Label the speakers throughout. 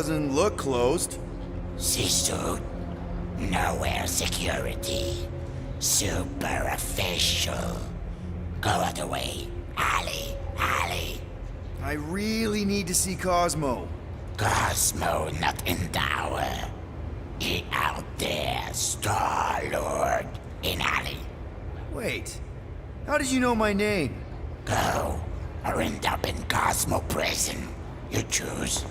Speaker 1: doesn't look closed.
Speaker 2: C-suit. Nowhere security. Superficial. Go other way. Alley.
Speaker 1: I really need to see Cosmo.
Speaker 2: Cosmo not in tower. He out there, Star-Lord. In alley.
Speaker 1: Wait, how did you know my name?
Speaker 2: Go, or end up in Cosmo prison. You choose.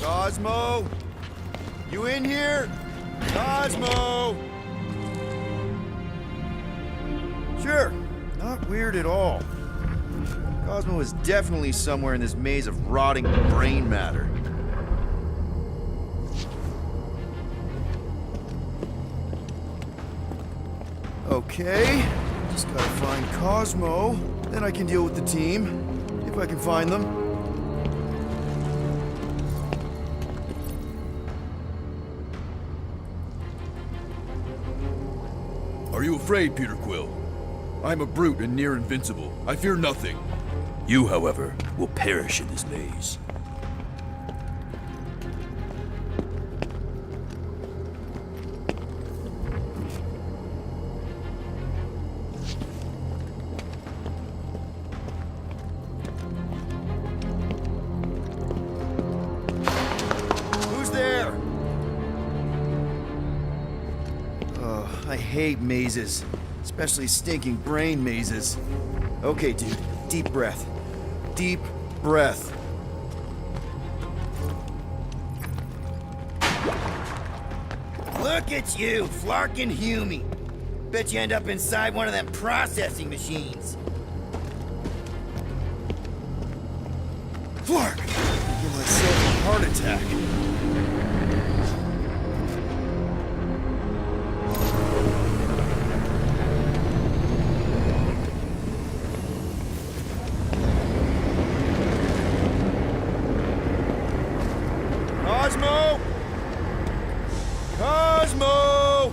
Speaker 1: Cosmo? You in here? Cosmo! Sure, not weird at all. Cosmo is definitely somewhere in this maze of rotting brain matter. Okay, just gotta find Cosmo, then I can deal with the team, if I can find them.
Speaker 3: Are you afraid, Peter Quill? I'm a brute and near invincible. I fear nothing. You, however, will perish in this maze.
Speaker 1: Who's there? I hate mazes, especially stinking brain mazes. Okay, dude, deep breath. Deep breath.
Speaker 4: Look at you, flarkin' Humy. Bet you end up inside one of them processing machines.
Speaker 1: Flark! Give myself a heart attack. Cosmo! Cosmo!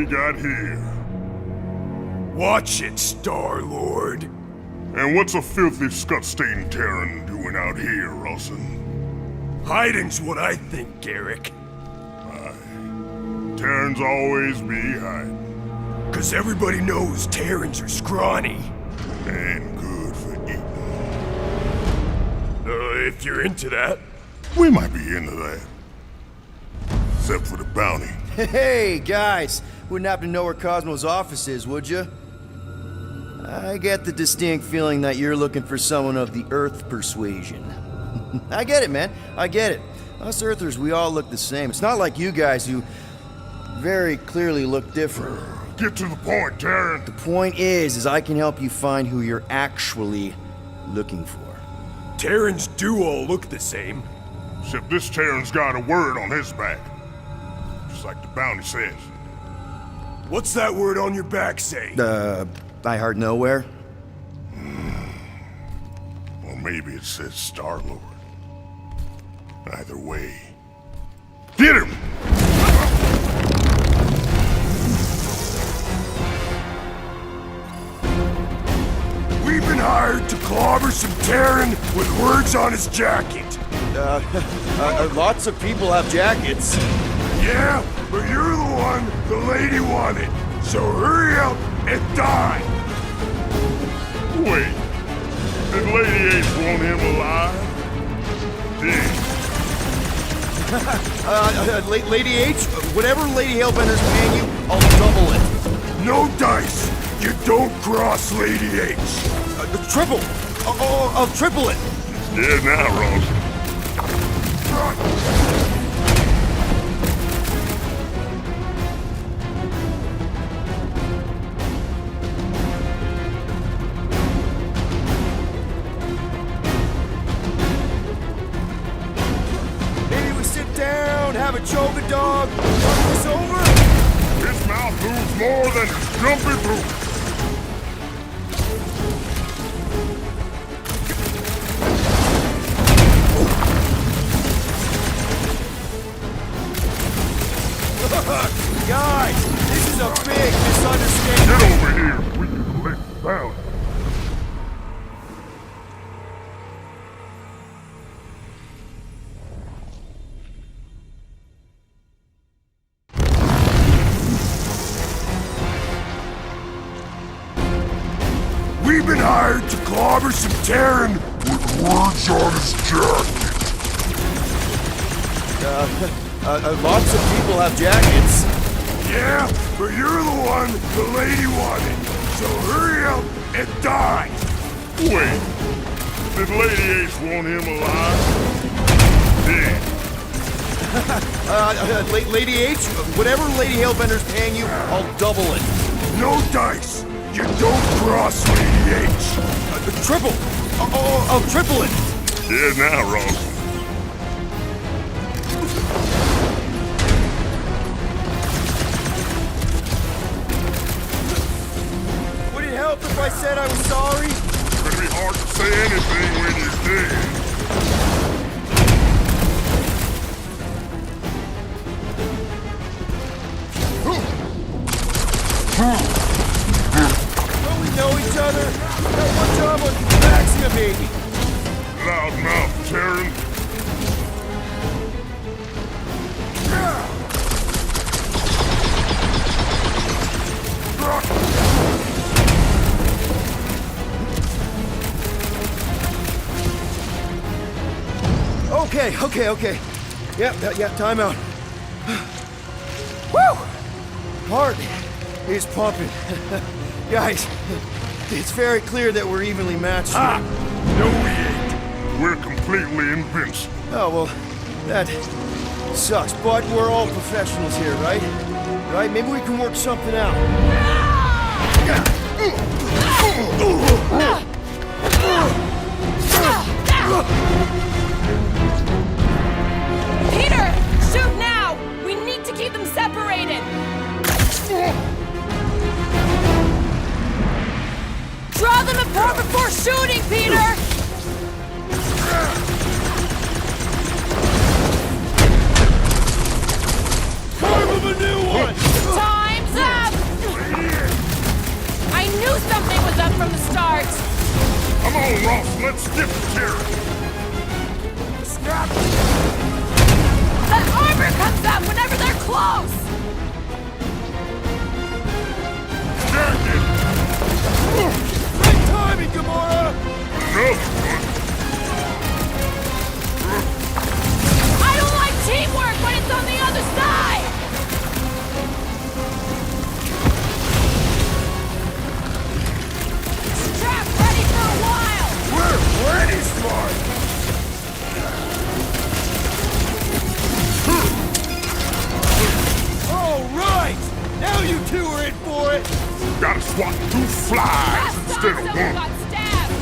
Speaker 5: we got here?
Speaker 6: Watch it, Star-Lord.
Speaker 5: And what's a filthy, scut-stained Terran doing out here, Rawson?
Speaker 6: Hiding's what I think, Garrick.
Speaker 5: Terrans always be hiding.
Speaker 6: 'Cause everybody knows Terrans are scrawny.
Speaker 5: And good for eating.
Speaker 6: If you're into that.
Speaker 5: We might be into that. Except for the bounty.
Speaker 1: Hey, guys! Wouldn't happen to know where Cosmo's office is, would you? I get the distinct feeling that you're looking for someone of the Earth persuasion. I get it, man. I get it. Us Earthers, we all look the same. It's not like you guys who very clearly look different.
Speaker 5: Get to the point, Terran.
Speaker 1: The point is I can help you find who you're actually looking for.
Speaker 6: Terrans do all look the same.
Speaker 5: Except this Terran's got a word on his back. Just like the bounty says.
Speaker 6: What's that word on your back say?
Speaker 1: I heart nowhere?
Speaker 5: Or maybe it says Star-Lord. Either way. Get him!
Speaker 6: We've been hired to clobber some Terran with words on his jacket.
Speaker 1: Lots of people have jackets.
Speaker 6: Yeah, but you're the one the lady wanted. So hurry up and die.
Speaker 5: Wait. Did Lady H want him alive?
Speaker 1: Lady H, whatever Lady Hellbender's paying you, I'll double it.
Speaker 6: No dice. You don't cross Lady H.
Speaker 1: Triple! I'll triple it!
Speaker 5: Yeah, now, Ross.
Speaker 1: Maybe we sit down, have a choga dog, talk this over?
Speaker 5: His mouth moves more than jumping through.
Speaker 1: Guys, this is a big misunderstanding.
Speaker 5: Get over here. We can collect the bounty.
Speaker 6: We've been hired to clobber some Terran with words on his jacket.
Speaker 1: Lots of people have jackets.
Speaker 6: Yeah, but you're the one the lady wanted. So hurry up and die.
Speaker 5: Wait. Did Lady H want him alive? Dead.
Speaker 1: Lady H, whatever Lady Hellbender's paying you, I'll double it.
Speaker 6: No dice. You don't cross Lady H.
Speaker 1: Triple! I'll triple it!
Speaker 5: Yeah, now, Ross.
Speaker 1: Would it help if I said I was sorry?
Speaker 5: It's gonna be hard to say anything when you're dead.
Speaker 1: Don't we know each other? Got one job on Maxia, baby.
Speaker 5: Loudmouth, Terran.
Speaker 1: Okay. Yeah, time out. Woo! Heart is pumping. Guys, it's very clear that we're evenly matched here.
Speaker 6: No, we ain't.
Speaker 5: We're completely invincible.
Speaker 1: Oh, well, that sucks, but we're all professionals here, right? Right? Maybe we can work something out.
Speaker 7: Peter! Shoot now! We need to keep them separated! Draw them apart before shooting, Peter!
Speaker 1: Time of a new one!
Speaker 7: Time's up!
Speaker 5: Get Terran!
Speaker 4: Snap!
Speaker 7: That armor comes out whenever they're close!
Speaker 5: Jacket!
Speaker 4: Great timing, Gamora!
Speaker 5: Go!
Speaker 7: I don't like teamwork when it's on the other side! Strap ready for a while!
Speaker 6: We're plenty smart!
Speaker 4: All right! Now you two are in for it!
Speaker 5: Gotta swat 2 flies
Speaker 7: Last
Speaker 5: instead
Speaker 7: time
Speaker 5: of
Speaker 7: someone
Speaker 5: 1.
Speaker 7: got stabbed!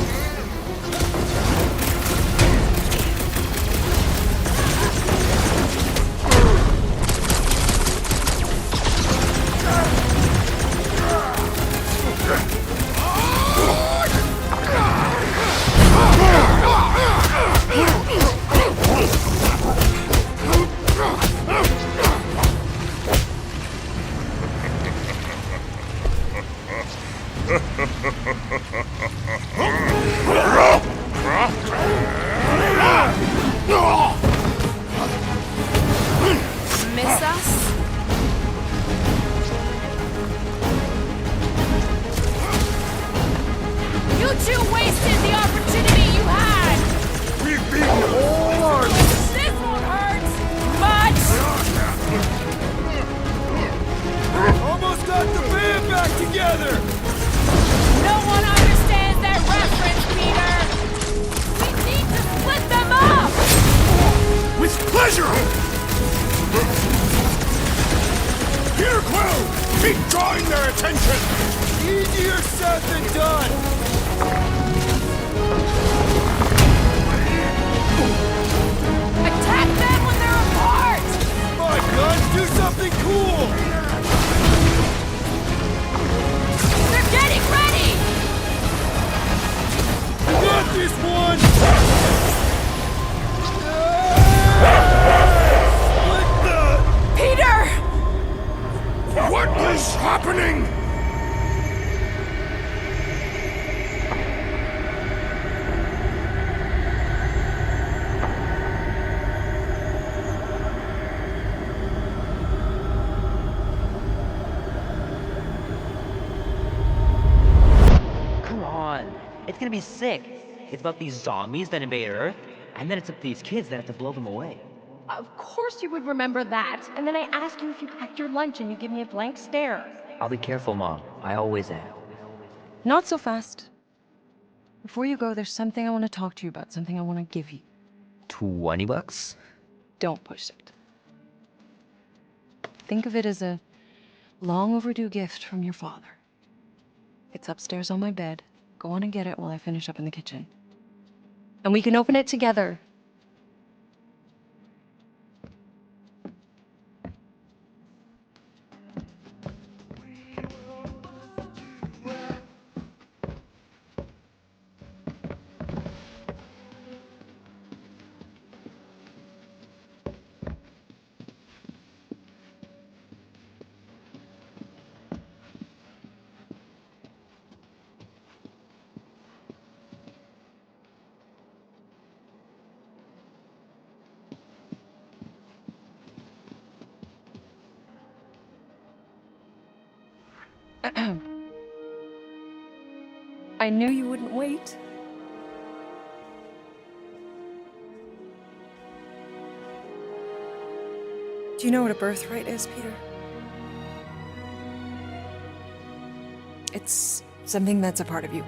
Speaker 7: Miss us? You two wasted the opportunity you had!
Speaker 6: We've beaten all armies!
Speaker 7: This won't hurt much!
Speaker 4: Almost got the band back together!
Speaker 7: No one understands that reference, Peter! We need to split them up!
Speaker 6: With pleasure! Peter Quill! Keep drawing their attention!
Speaker 4: Easier said than done!
Speaker 7: Attack them when they're apart!
Speaker 4: My guns, do something cool!
Speaker 7: They're getting ready!
Speaker 4: Got this one! What the?
Speaker 7: Peter!
Speaker 6: What is happening?
Speaker 8: Come on, it's gonna be sick. It's about these zombies that invade Earth, and then it's up to these kids that have to blow them away.
Speaker 9: Of course you would remember that. And then I ask you if you packed your lunch and you give me a blank stare.
Speaker 8: I'll be careful, Mom. I always am.
Speaker 9: Not so fast. Before you go, there's something I want to talk to you about, something I want to give you.
Speaker 8: $20?
Speaker 9: Don't push it. Think of it as a long overdue gift from your father. It's upstairs on my bed. Go on and get it while I finish up in the kitchen. And we can open it together. I knew you wouldn't wait. Do you know what a birthright is, Peter? It's something that's a part of you.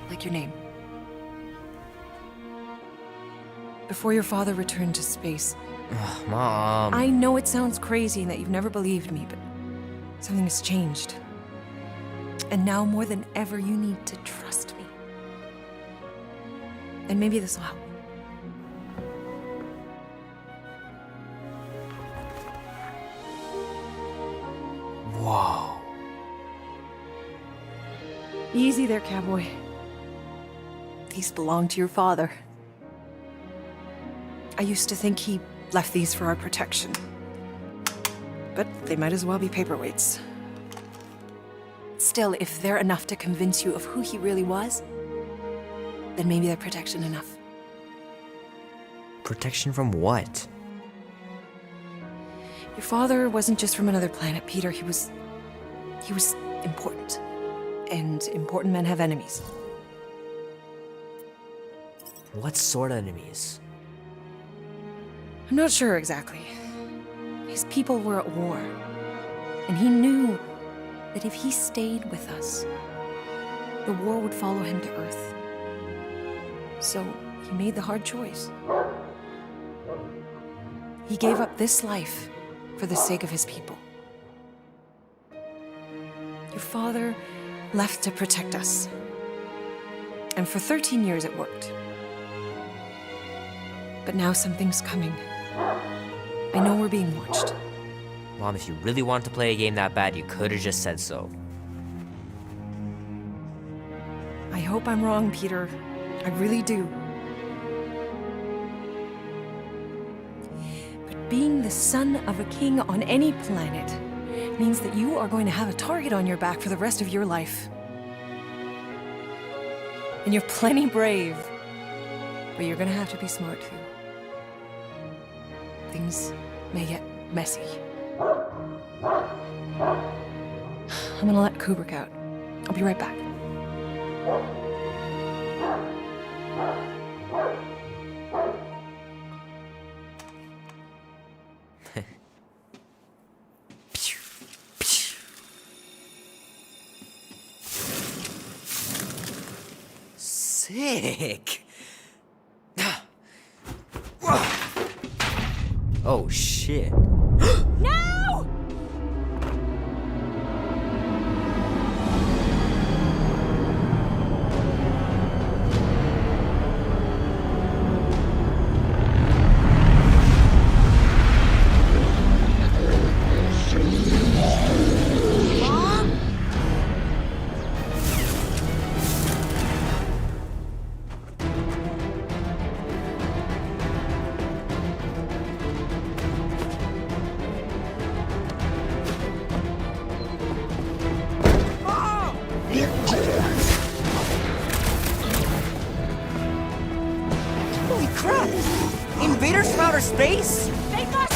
Speaker 9: Like your name. Before your father returned to space.
Speaker 8: Mom.
Speaker 9: I know it sounds crazy and that you've never believed me, but something has changed. And now more than ever, you need to trust me. And maybe this will help.
Speaker 8: Whoa.
Speaker 9: Easy there, cowboy. These belong to your father. I used to think he left these for our protection. But they might as well be paperweights. Still, if they're enough to convince you of who he really was, then maybe that protection enough.
Speaker 10: Protection from what?
Speaker 9: Your father wasn't just from another planet, Peter. He was important. And important men have enemies.
Speaker 10: What sort of enemies?
Speaker 9: I'm not sure exactly. His people were at war. And he knew that if he stayed with us, the war would follow him to Earth. So he made the hard choice. He gave up this life for the sake of his people. Your father left to protect us. And for 13 years it worked. But now something's coming. I know we're being watched.
Speaker 10: Mom, if you really wanted to play a game that bad, you could have just said so.
Speaker 9: I hope I'm wrong, Peter. I really do. But being the son of a king on any planet means that you are going to have a target on your back for the rest of your life. And you're plenty brave, but you're gonna have to be smart too. Things may get messy. I'm gonna let Kubrick out. I'll be right back.
Speaker 10: Sick. Oh shit.
Speaker 7: No!
Speaker 10: Holy crap! Invaders from outer space?
Speaker 7: They got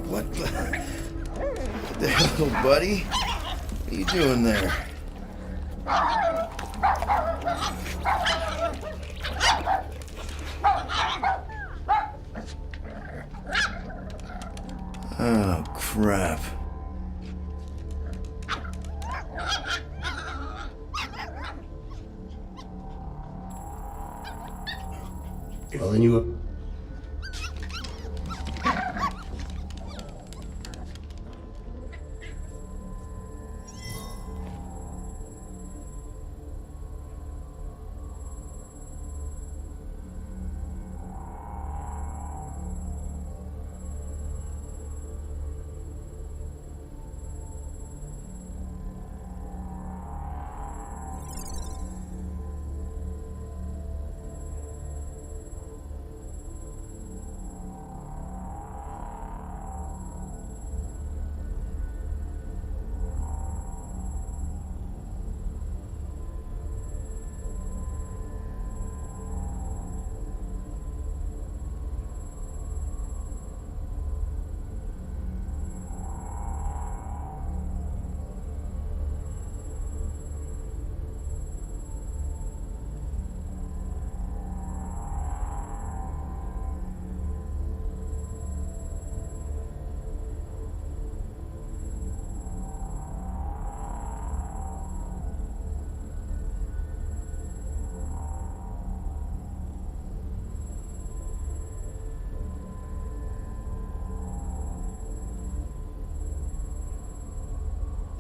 Speaker 1: What the hell, buddy? What are you doing there? Oh, crap.
Speaker 6: Well, then you...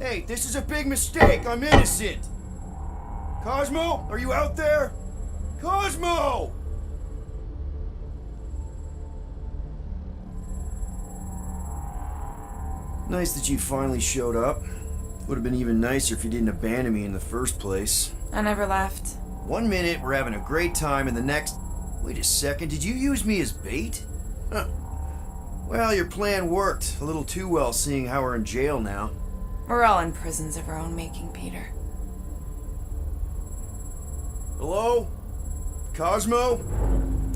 Speaker 1: Hey, this is a big mistake. I'm innocent. Cosmo, are you out there? Cosmo! Nice that you finally showed up. Would have been even nicer if you didn't abandon me in the first place.
Speaker 9: I never left.
Speaker 1: 1 minute, we're having a great time, and the next... Wait a second, did you use me as bait? Huh. Well, your plan worked. A little too well, seeing how we're in jail now.
Speaker 9: We're all in prisons of our own making, Peter.
Speaker 1: Hello? Cosmo?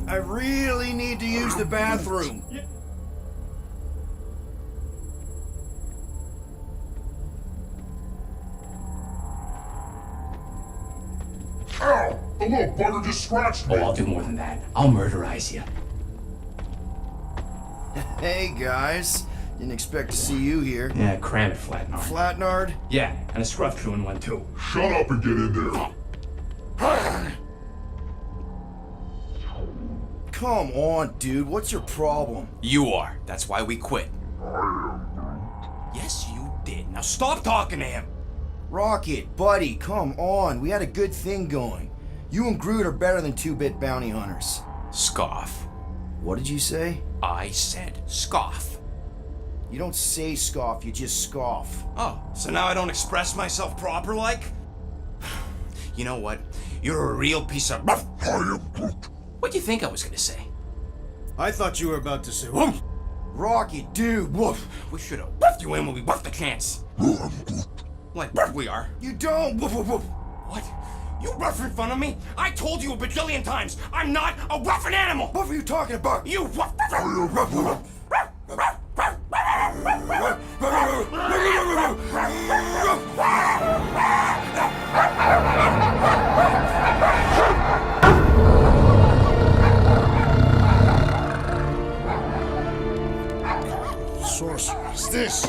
Speaker 1: I really need to use the bathroom.
Speaker 5: Ow! The little bugger just scratched me.
Speaker 2: Oh, I'll do more than that. I'll murderize you.
Speaker 1: Hey, guys. Didn't expect to see you here.
Speaker 2: Yeah, cram it, Flatnard.
Speaker 1: Flatnard?
Speaker 2: Yeah, and a scruff crew in one too.
Speaker 5: Shut up and get in there.
Speaker 1: Come on, dude. What's your problem?
Speaker 11: You are. That's why we quit. Yes, you did. Now stop talking to him.
Speaker 1: Rocket, buddy, come on. We had a good thing going. You and Groot are better than 2-bit bounty hunters.
Speaker 11: Scoff.
Speaker 1: What did you say?
Speaker 11: I said scoff.
Speaker 1: You don't say scoff, you just scoff.
Speaker 11: Oh, so now I don't express myself proper like? You know what? You're a real piece of...
Speaker 5: I am Groot.
Speaker 11: What do you think I was gonna say?
Speaker 1: I thought you were about to say, woof! Rocket, dude, woof!
Speaker 11: We should have woofed you in when we woofed the chance. Like we are.
Speaker 1: You don't, woof, woof, woof!
Speaker 11: What? You rough in front of me? I told you a bajillion times, I'm not a roughing animal!
Speaker 1: What were you talking about?
Speaker 11: You woof!
Speaker 6: Sorceress, this!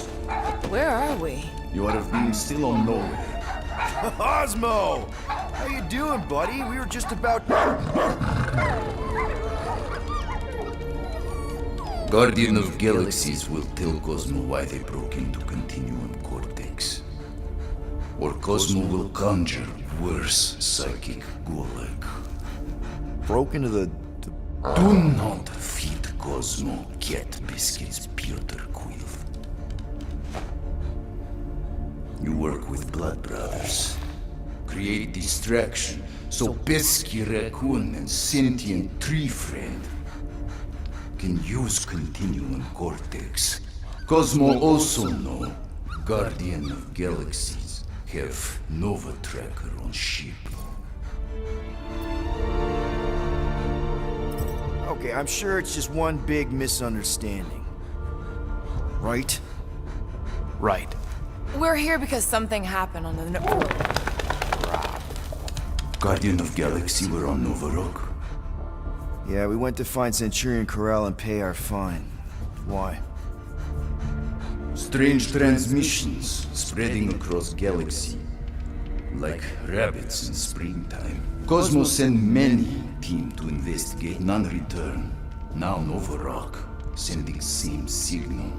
Speaker 9: Where are we?
Speaker 6: You have been still on nowhere.
Speaker 1: Cosmo! How you doing, buddy? We were just about...
Speaker 6: Guardian of Galaxies will tell Cosmo why they broke into Continuum Cortex. Or Cosmo will conjure worse psychic gulag.
Speaker 1: Broke into the...
Speaker 6: Do not feed Cosmo cat biscuits, Peter Quill. You work with Blood Brothers. Create distraction so Pesky Raccoon and Sentient Tree Friend can use Continuum Cortex. Cosmo also know Guardian of Galaxies have Nova Tracker on ship.
Speaker 1: Okay, I'm sure it's just one big misunderstanding. Right?
Speaker 11: Right.
Speaker 9: We're here because something happened on the...
Speaker 6: Guardian of Galaxy were on Nova Rock.
Speaker 1: Yeah, we went to find Centurion Corral and pay our fine. Why?
Speaker 6: Strange transmissions spreading across galaxy. Like rabbits in springtime. Cosmo sent many team to investigate, none return. Now Nova Rock, sending same signal.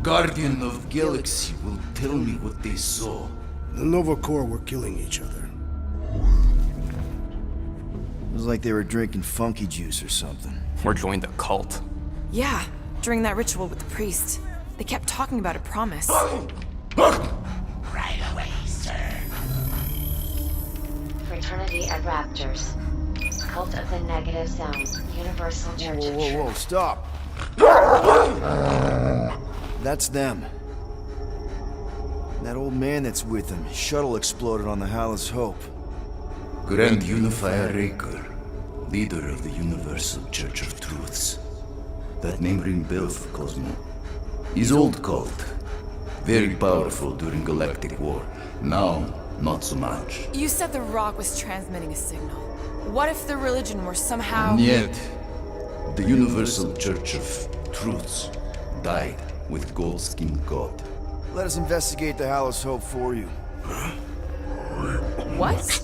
Speaker 6: Guardian of Galaxy will tell me what they saw.
Speaker 12: The Nova Corps were killing each other.
Speaker 1: It was like they were drinking funky juice or something.
Speaker 11: Or joined the cult.
Speaker 9: Yeah, during that ritual with the priest. They kept talking about a promise.
Speaker 2: Right away, sir.
Speaker 13: Fraternity at Raptors. Cult of the Negative Sound. Universal Church of
Speaker 1: Whoa, whoa, stop! That's them. That old man that's with them. His shuttle exploded on the Hallis Hope.
Speaker 6: Grand Unifier Raker, leader of the Universal Church of Truths. That name ring bell for Cosmo. His old cult. Very powerful during Galactic War. Now, not so much.
Speaker 9: You said the rock was transmitting a signal. What if the religion were somehow...
Speaker 6: Yet, the Universal Church of Truths died with Goldskin God.
Speaker 1: Let us investigate the Hallis Hope for you.
Speaker 9: What?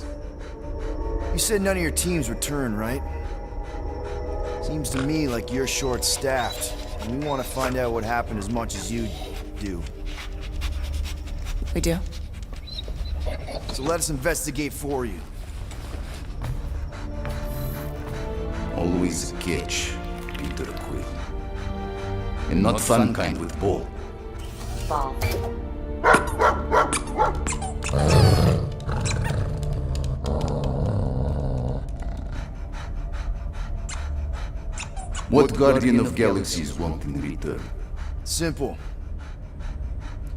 Speaker 1: You said none of your teams returned, right? Seems to me like you're short-staffed, and we want to find out what happened as much as you do.
Speaker 9: We do?
Speaker 1: So let us investigate for you.
Speaker 6: Always a catch, Peter Quill. And not fun kind with ball.
Speaker 13: Ball.
Speaker 6: What Guardian of Galaxies want in return?
Speaker 1: Simple.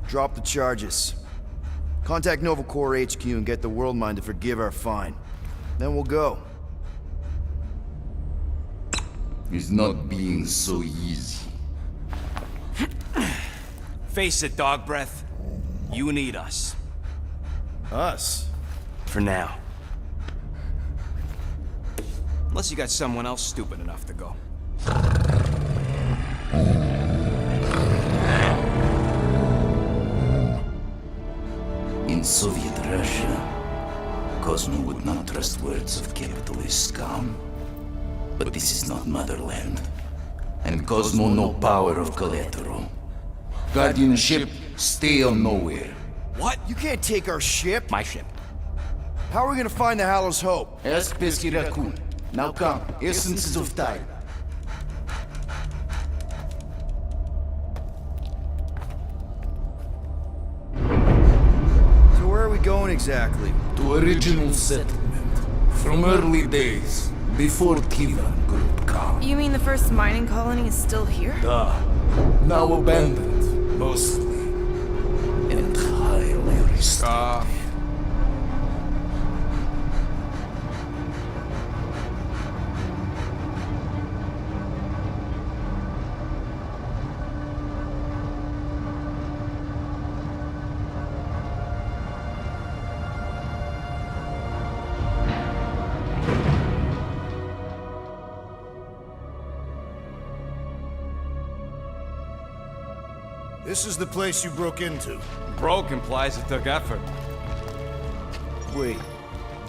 Speaker 1: Drop the charges. Contact Nova Corps HQ and get the World Mind to forgive our fine. Then we'll go.
Speaker 6: It's not being so easy.
Speaker 11: Face it, dog breath. You need us.
Speaker 1: Us?
Speaker 11: For now. Unless you got someone else stupid enough to go.
Speaker 6: In Soviet Russia, Cosmo would not trust words of capitalist scum. But this is not motherland. And Cosmo no power of collateral. Guardianship, stay on nowhere.
Speaker 11: What?
Speaker 1: You can't take our ship.
Speaker 11: My ship.
Speaker 1: How are we gonna find the Hallows Hope?
Speaker 6: Ask Pesky Raccoon. Now come, essences of time.
Speaker 1: So where are we going exactly?
Speaker 6: To original settlement. From early days, before Kivan Group come.
Speaker 9: You mean the first mining colony is still here?
Speaker 6: Now abandoned, mostly. And highly restored.
Speaker 12: This is the place you broke into.
Speaker 11: Broke implies it took effort.
Speaker 1: Wait,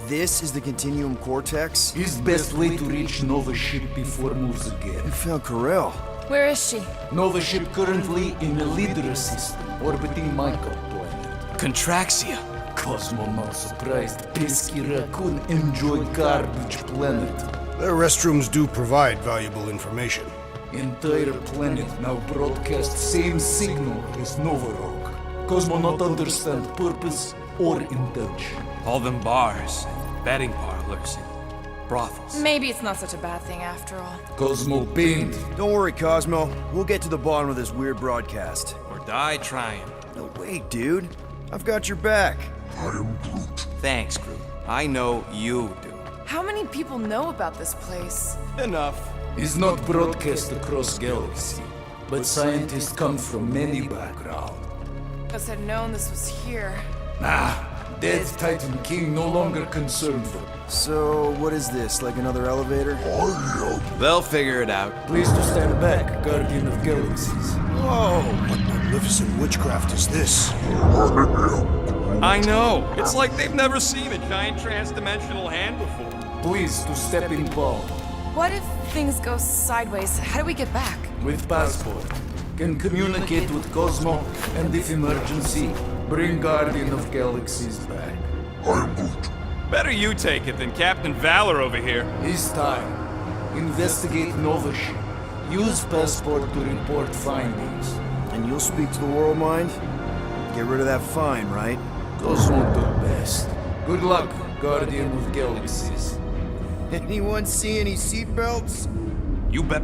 Speaker 1: this is the Continuum Cortex?
Speaker 6: His best way to reach Nova ship before moves again.
Speaker 1: You found Corel.
Speaker 9: Where is she?
Speaker 6: Nova ship currently in the Leader system, orbiting Michael planet.
Speaker 11: Contraxia.
Speaker 6: Cosmo not surprised. Pesky Raccoon enjoyed garbage planet.
Speaker 12: Their restrooms do provide valuable information.
Speaker 6: Entire planet now broadcast same signal as Nova Rock. Cosmo not understand purpose or intention.
Speaker 11: All them bars, betting parlors, and brothels.
Speaker 9: Maybe it's not such a bad thing after all.
Speaker 6: Cosmo pained.
Speaker 1: Don't worry, Cosmo. We'll get to the bottom of this weird broadcast.
Speaker 11: Or die trying.
Speaker 1: No, wait, dude. I've got your back.
Speaker 11: Thanks, Groot. I know you do.
Speaker 9: How many people know about this place?
Speaker 11: Enough.
Speaker 6: Is not broadcast across galaxy, but scientists come from many backgrounds.
Speaker 9: Us had known this was here.
Speaker 6: Nah, dead Titan King no longer concerned for.
Speaker 1: So, what is this? Like another elevator?
Speaker 11: They'll figure it out.
Speaker 6: Please to stand back, Guardian of Galaxies.
Speaker 1: Whoa!
Speaker 12: What magnificent witchcraft is this?
Speaker 11: I know. It's like they've never seen a giant trans-dimensional hand before.
Speaker 6: Please to step in palm.
Speaker 9: What if things go sideways? How do we get back?
Speaker 6: With passport. Can communicate with Cosmo, and if emergency, bring Guardian of Galaxies back.
Speaker 11: Better you take it than Captain Valor over here.
Speaker 6: This time, investigate Nova ship. Use passport to report findings.
Speaker 1: And you'll speak to the World Mind? Get rid of that fine, right?
Speaker 6: Cosmo do best. Good luck, Guardian of Galaxies.
Speaker 1: Anyone see any seatbelts?
Speaker 11: You bet.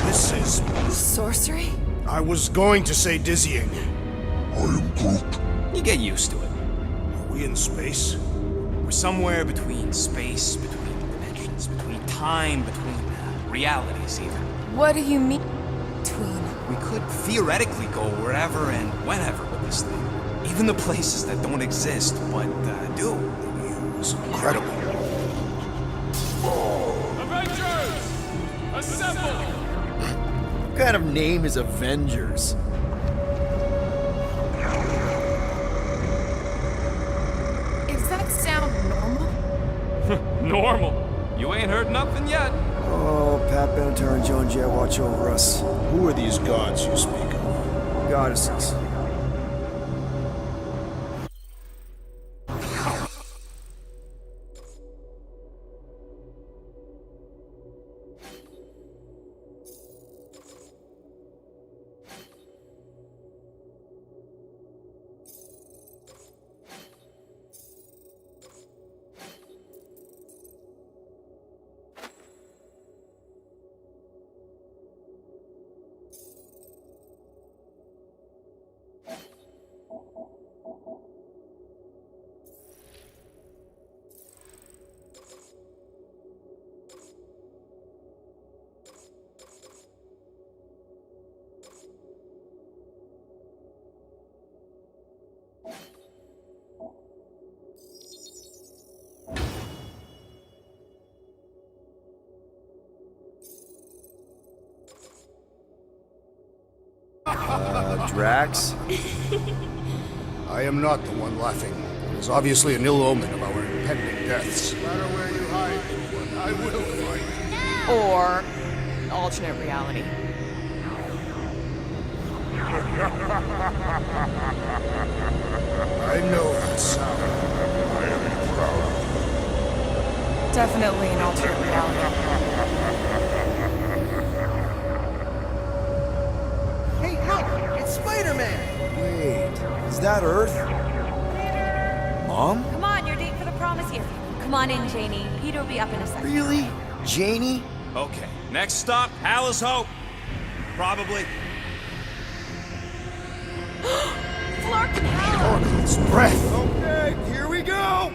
Speaker 12: This is...
Speaker 9: Sorcery?
Speaker 12: I was going to say dizzying.
Speaker 11: You get used to it.
Speaker 12: Are we in space?
Speaker 11: We're somewhere between space, between dimensions, between time, between realities even.
Speaker 9: What do you mean? Between?
Speaker 11: We could theoretically go wherever and whenever with this thing. Even the places that don't exist, but do.
Speaker 12: It's incredible.
Speaker 11: Avengers! Assemble!
Speaker 1: What kind of name is Avengers?
Speaker 9: Is that sound normal?
Speaker 11: Normal. You ain't heard nothing yet.
Speaker 1: Oh, Pat Benatar and Joan Jett watch over us.
Speaker 12: Who are these gods you speak of?
Speaker 1: goddesses. Drax?
Speaker 12: I am not the one laughing. It is obviously an ill omen of our impending deaths.
Speaker 5: No matter where you hide, I will fight.
Speaker 7: Or alternate reality.
Speaker 12: I know that sound.
Speaker 5: I am proud.
Speaker 7: Definitely an alternate reality.
Speaker 4: Hey, look! It's Spider-Man!
Speaker 1: Wait, is that Earth? Mom?
Speaker 7: Come on, your date for the prom is here. Come on in, Janie. Peter will be up in a second.
Speaker 1: Really? Janie?
Speaker 11: Okay, next stop, Hal's Hope. Probably.
Speaker 7: Flark and Hal!
Speaker 12: It's breath.
Speaker 1: Okay, here we go!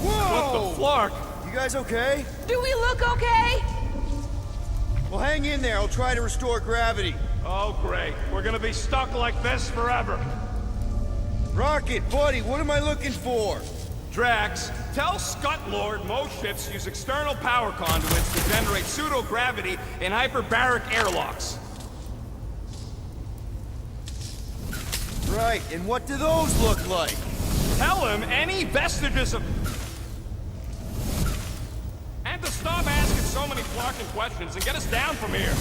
Speaker 1: Whoa!
Speaker 11: What the flark?
Speaker 1: You guys okay?
Speaker 7: Do we look okay?
Speaker 1: Well, hang in there. I'll try to restore gravity.
Speaker 5: Oh, great. We're gonna be stuck like this forever.
Speaker 1: Rocket, buddy, what am I looking for?
Speaker 5: Drax, tell Scutlord most ships use external power conduits to generate pseudo-gravity in hyperbaric airlocks.
Speaker 1: Right, and what do those look like?
Speaker 5: Tell him any vestiges of... And to stop asking so many flarking questions and get us down from here.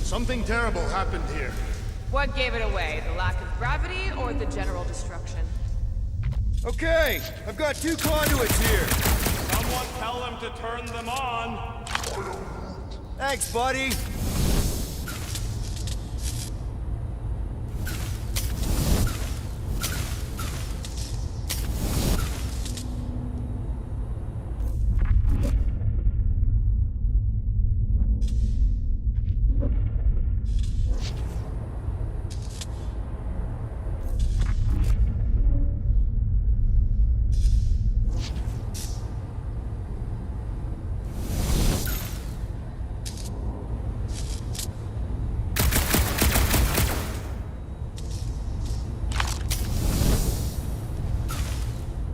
Speaker 12: Something terrible happened here.
Speaker 7: What gave it away? The lack of gravity or the general destruction?
Speaker 1: Okay, I've got 2 conduits here.
Speaker 5: Someone tell them to turn them on.
Speaker 1: Thanks, buddy.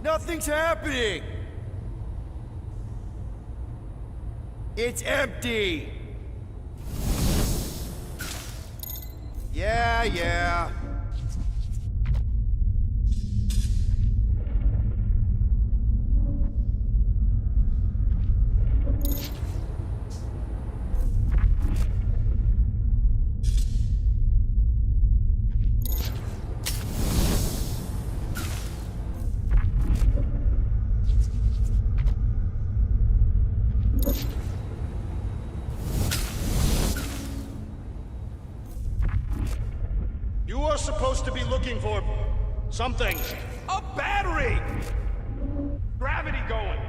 Speaker 1: Nothing's happening! It's empty! Yeah.
Speaker 12: You are supposed to be looking for something.
Speaker 5: A battery! Gravity going.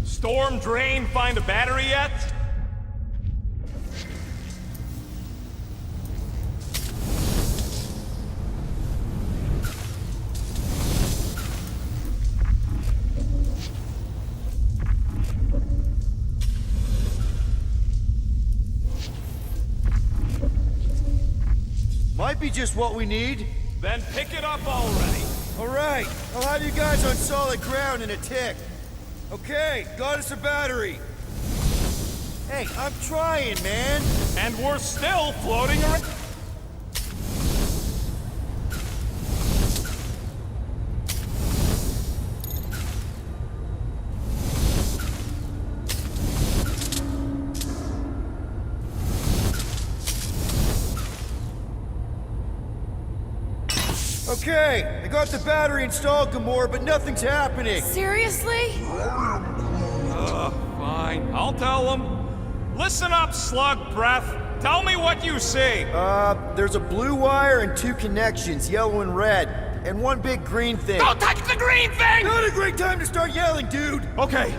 Speaker 5: Storm drain find a battery yet?
Speaker 1: Might be just what we need.
Speaker 5: Then pick it up already.
Speaker 1: All right, I'll have you guys on solid ground in a tick. Okay, got us a battery. Hey, I'm trying, man.
Speaker 5: And we're still floating around.
Speaker 1: Okay, I got the battery installed, Gamora, but nothing's happening.
Speaker 7: Seriously?
Speaker 5: Fine, I'll tell them. Listen up, slug breath. Tell me what you see.
Speaker 1: There's a blue wire and 2 connections, yellow and red, and 1 big green thing.
Speaker 5: Don't touch the green thing!
Speaker 1: Not a great time to start yelling, dude!
Speaker 5: Okay.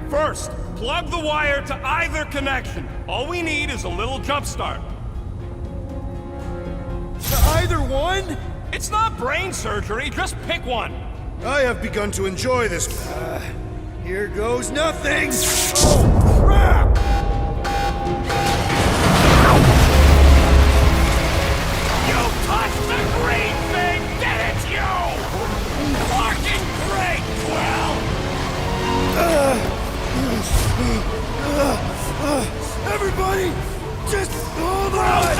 Speaker 5: First, plug the wire to either connection. All we need is a little jump start.
Speaker 1: To either one?
Speaker 5: It's not brain surgery, just pick one.
Speaker 12: I have begun to enjoy this.
Speaker 1: Here goes nothing! Oh, crap!
Speaker 5: You touched the green thing, didn't you? Fucking great, Quill!
Speaker 1: Everybody, just hold on!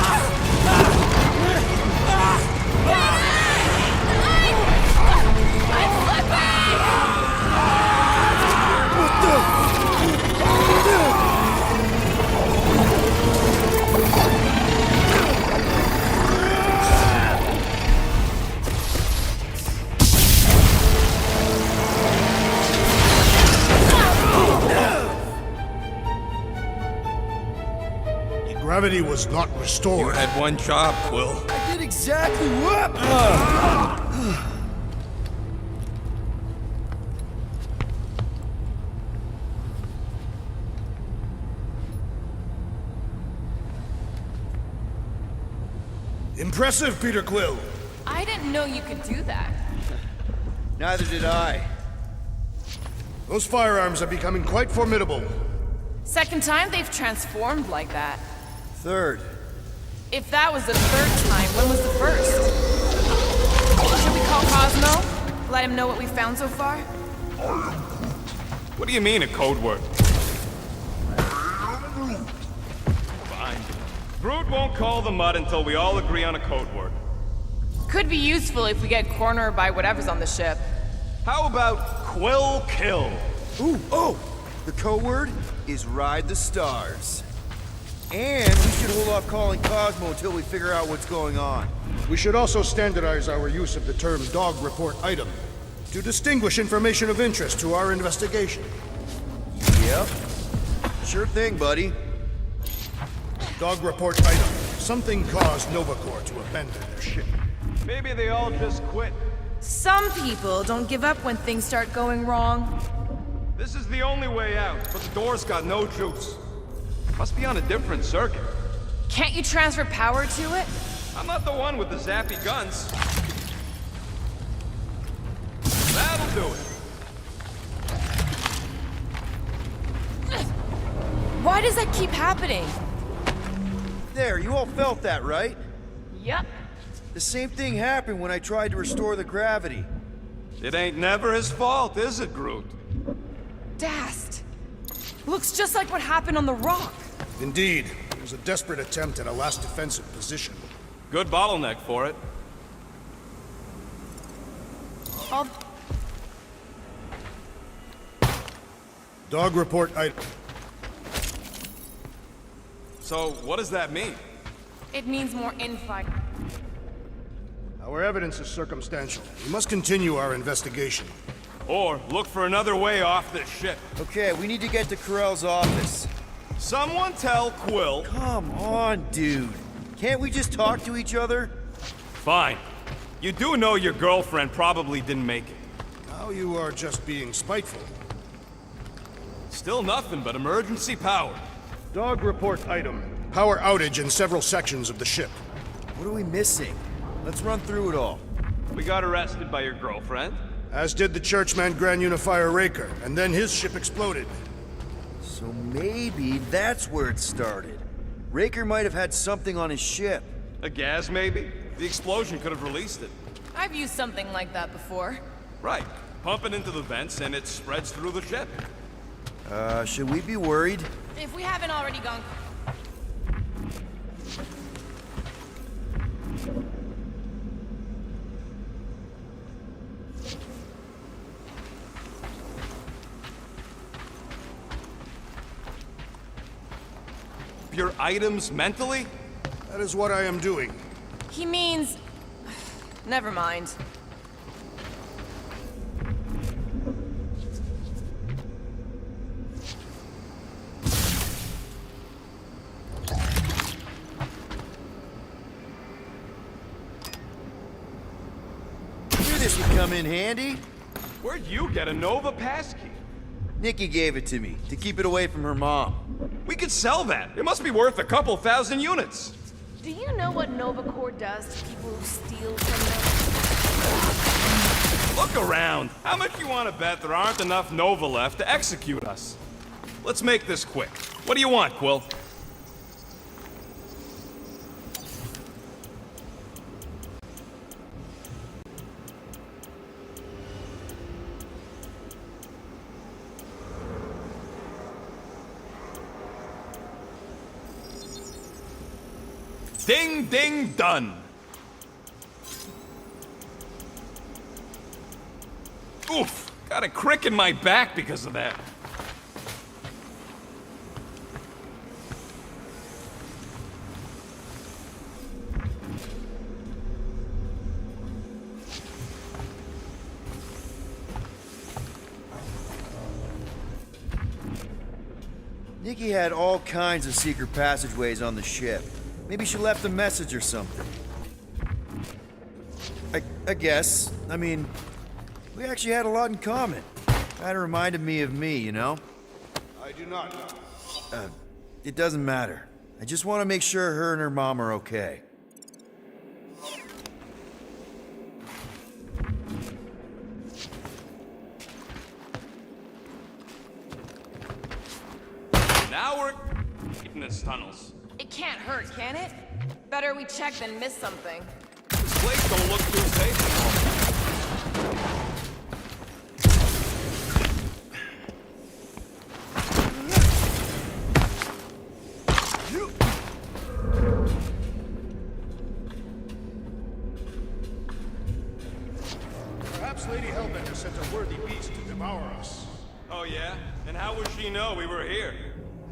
Speaker 12: Gravity was not restored.
Speaker 5: You had one job, Quill.
Speaker 1: I did exactly what?
Speaker 12: Impressive, Peter Quill.
Speaker 7: I didn't know you could do that.
Speaker 1: Neither did I.
Speaker 12: Those firearms are becoming quite formidable.
Speaker 7: Second time they've transformed like that.
Speaker 1: Third.
Speaker 7: If that was the third time, when was the first? Should we call Cosmo? Let him know what we found so far?
Speaker 5: What do you mean, a code word? Fine. Groot won't call the mud until we all agree on a code word.
Speaker 7: Could be useful if we get cornered by whatever's on the ship.
Speaker 5: How about Quill Kill?
Speaker 1: Ooh, oh! The code word is Ride the Stars. And we should hold off calling Cosmo until we figure out what's going on.
Speaker 12: We should also standardize our use of the term dog report item to distinguish information of interest to our investigation.
Speaker 1: Yep. Sure thing, buddy.
Speaker 12: Dog report item. Something caused Nova Corps to abandon their ship.
Speaker 5: Maybe they all just quit.
Speaker 7: Some people don't give up when things start going wrong.
Speaker 5: This is the only way out, but the door's got no juice. Must be on a different circuit.
Speaker 7: Can't you transfer power to it?
Speaker 5: I'm not the one with the zappy guns. That'll do it.
Speaker 7: Why does that keep happening?
Speaker 1: There, you all felt that, right?
Speaker 7: Yep.
Speaker 1: The same thing happened when I tried to restore the gravity.
Speaker 5: It ain't never his fault, is it, Groot?
Speaker 7: Dast. Looks just like what happened on the rock.
Speaker 12: Indeed. It was a desperate attempt at a last defensive position.
Speaker 5: Good bottleneck for it.
Speaker 12: Dog report item.
Speaker 5: So, what does that mean?
Speaker 7: It means more infight.
Speaker 12: Our evidence is circumstantial. We must continue our investigation.
Speaker 5: Or look for another way off this ship.
Speaker 1: Okay, we need to get to Carell's office.
Speaker 5: Someone tell Quill.
Speaker 1: Come on, dude. Can't we just talk to each other?
Speaker 5: Fine. You do know your girlfriend probably didn't make it.
Speaker 12: Now you are just being spiteful.
Speaker 5: Still nothing but emergency power.
Speaker 12: Dog report item. Power outage in several sections of the ship.
Speaker 1: What are we missing? Let's run through it all.
Speaker 5: We got arrested by your girlfriend.
Speaker 12: As did the churchman Grand Unifier Raker, and then his ship exploded.
Speaker 1: So maybe that's where it started. Raker might have had something on his ship.
Speaker 5: A gas, maybe? The explosion could have released it.
Speaker 7: I've used something like that before.
Speaker 5: Right. Pump it into the vents and it spreads through the ship.
Speaker 1: Should we be worried?
Speaker 7: If we haven't already gone...
Speaker 5: Your items mentally?
Speaker 12: That is what I am doing.
Speaker 7: He means... Never mind.
Speaker 1: Knew this would come in handy.
Speaker 5: Where'd you get a Nova passkey?
Speaker 1: Nikki gave it to me, to keep it away from her mom.
Speaker 5: We could sell that. It must be worth a couple thousand units.
Speaker 7: Do you know what Nova Corps does to people who steal from them?
Speaker 5: Look around. How much you want to bet there aren't enough Nova left to execute us? Let's make this quick. What do you want, Quill? Ding, ding, done. Oof, got a crick in my back because of that.
Speaker 1: Nikki had all kinds of secret passageways on the ship. Maybe she left a message or something. I guess. I mean, we actually had a lot in common. Kinda reminded me of me, you know?
Speaker 12: I do not know.
Speaker 1: It doesn't matter. I just want to make sure her and her mom are okay.
Speaker 5: Now we're in this tunnels.
Speaker 7: It can't hurt, can it? Better we check than miss something.
Speaker 5: This place don't look too safe anymore.
Speaker 12: Perhaps Lady Hellbender sent a worthy beast to devour us.
Speaker 5: Oh yeah? And how would she know we were here?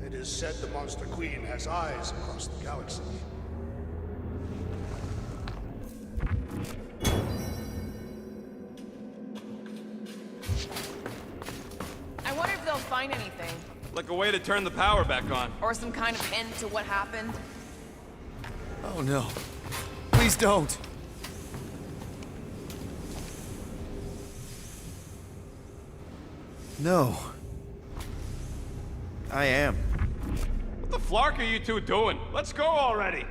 Speaker 12: It is said the Monster Queen has eyes across the galaxy.
Speaker 7: I wonder if they'll find anything.
Speaker 5: Like a way to turn the power back on.
Speaker 7: Or some kind of end to what happened.
Speaker 1: Oh no. Please don't. No. I am.
Speaker 5: What the flark are you two doing? Let's go already!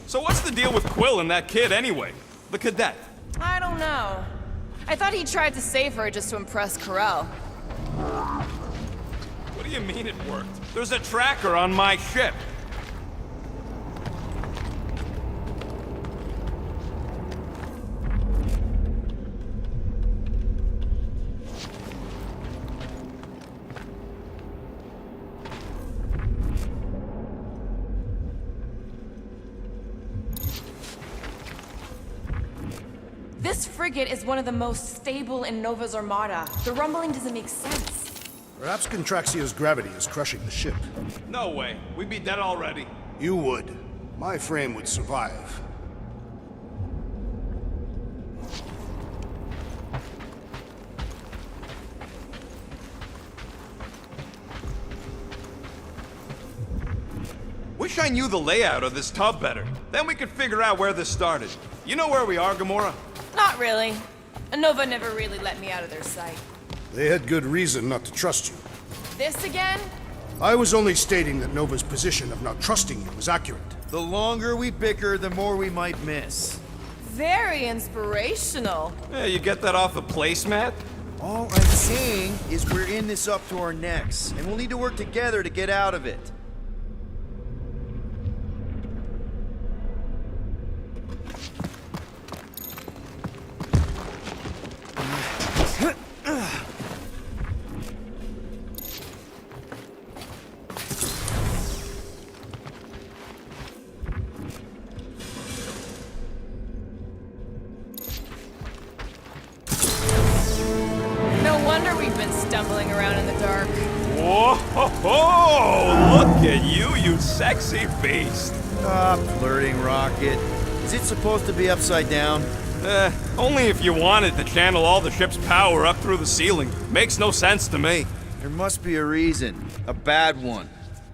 Speaker 5: So what's the deal with Quill and that kid anyway? The cadet?
Speaker 7: I don't know. I thought he tried to save her just to impress Carell.
Speaker 5: What do you mean it worked? There's a tracker on my ship.
Speaker 7: This frigate is one of the most stable in Nova's armada. The rumbling doesn't make sense.
Speaker 12: Perhaps Contraxia's gravity is crushing the ship.
Speaker 5: No way. We'd be dead already.
Speaker 12: You would. My frame would survive.
Speaker 5: Wish I knew the layout of this tub better. Then we could figure out where this started. You know where we are, Gamora?
Speaker 7: Not really. Nova never really let me out of their sight.
Speaker 12: They had good reason not to trust you.
Speaker 7: This again?
Speaker 12: I was only stating that Nova's position of not trusting you was accurate.
Speaker 1: The longer we bicker, the more we might miss.
Speaker 7: Very inspirational.
Speaker 5: Yeah, you get that off a placemat?
Speaker 1: All I'm saying is we're in this up to our necks, and we'll need to work together to get out of it.
Speaker 7: Stumbling around in the dark.
Speaker 5: Whoa! Look at you, you sexy beast.
Speaker 1: Stop flirting, Rocket. Is it supposed to be upside down?
Speaker 5: Only if you wanted to channel all the ship's power up through the ceiling. Makes no sense to me.
Speaker 1: There must be a reason. A bad one.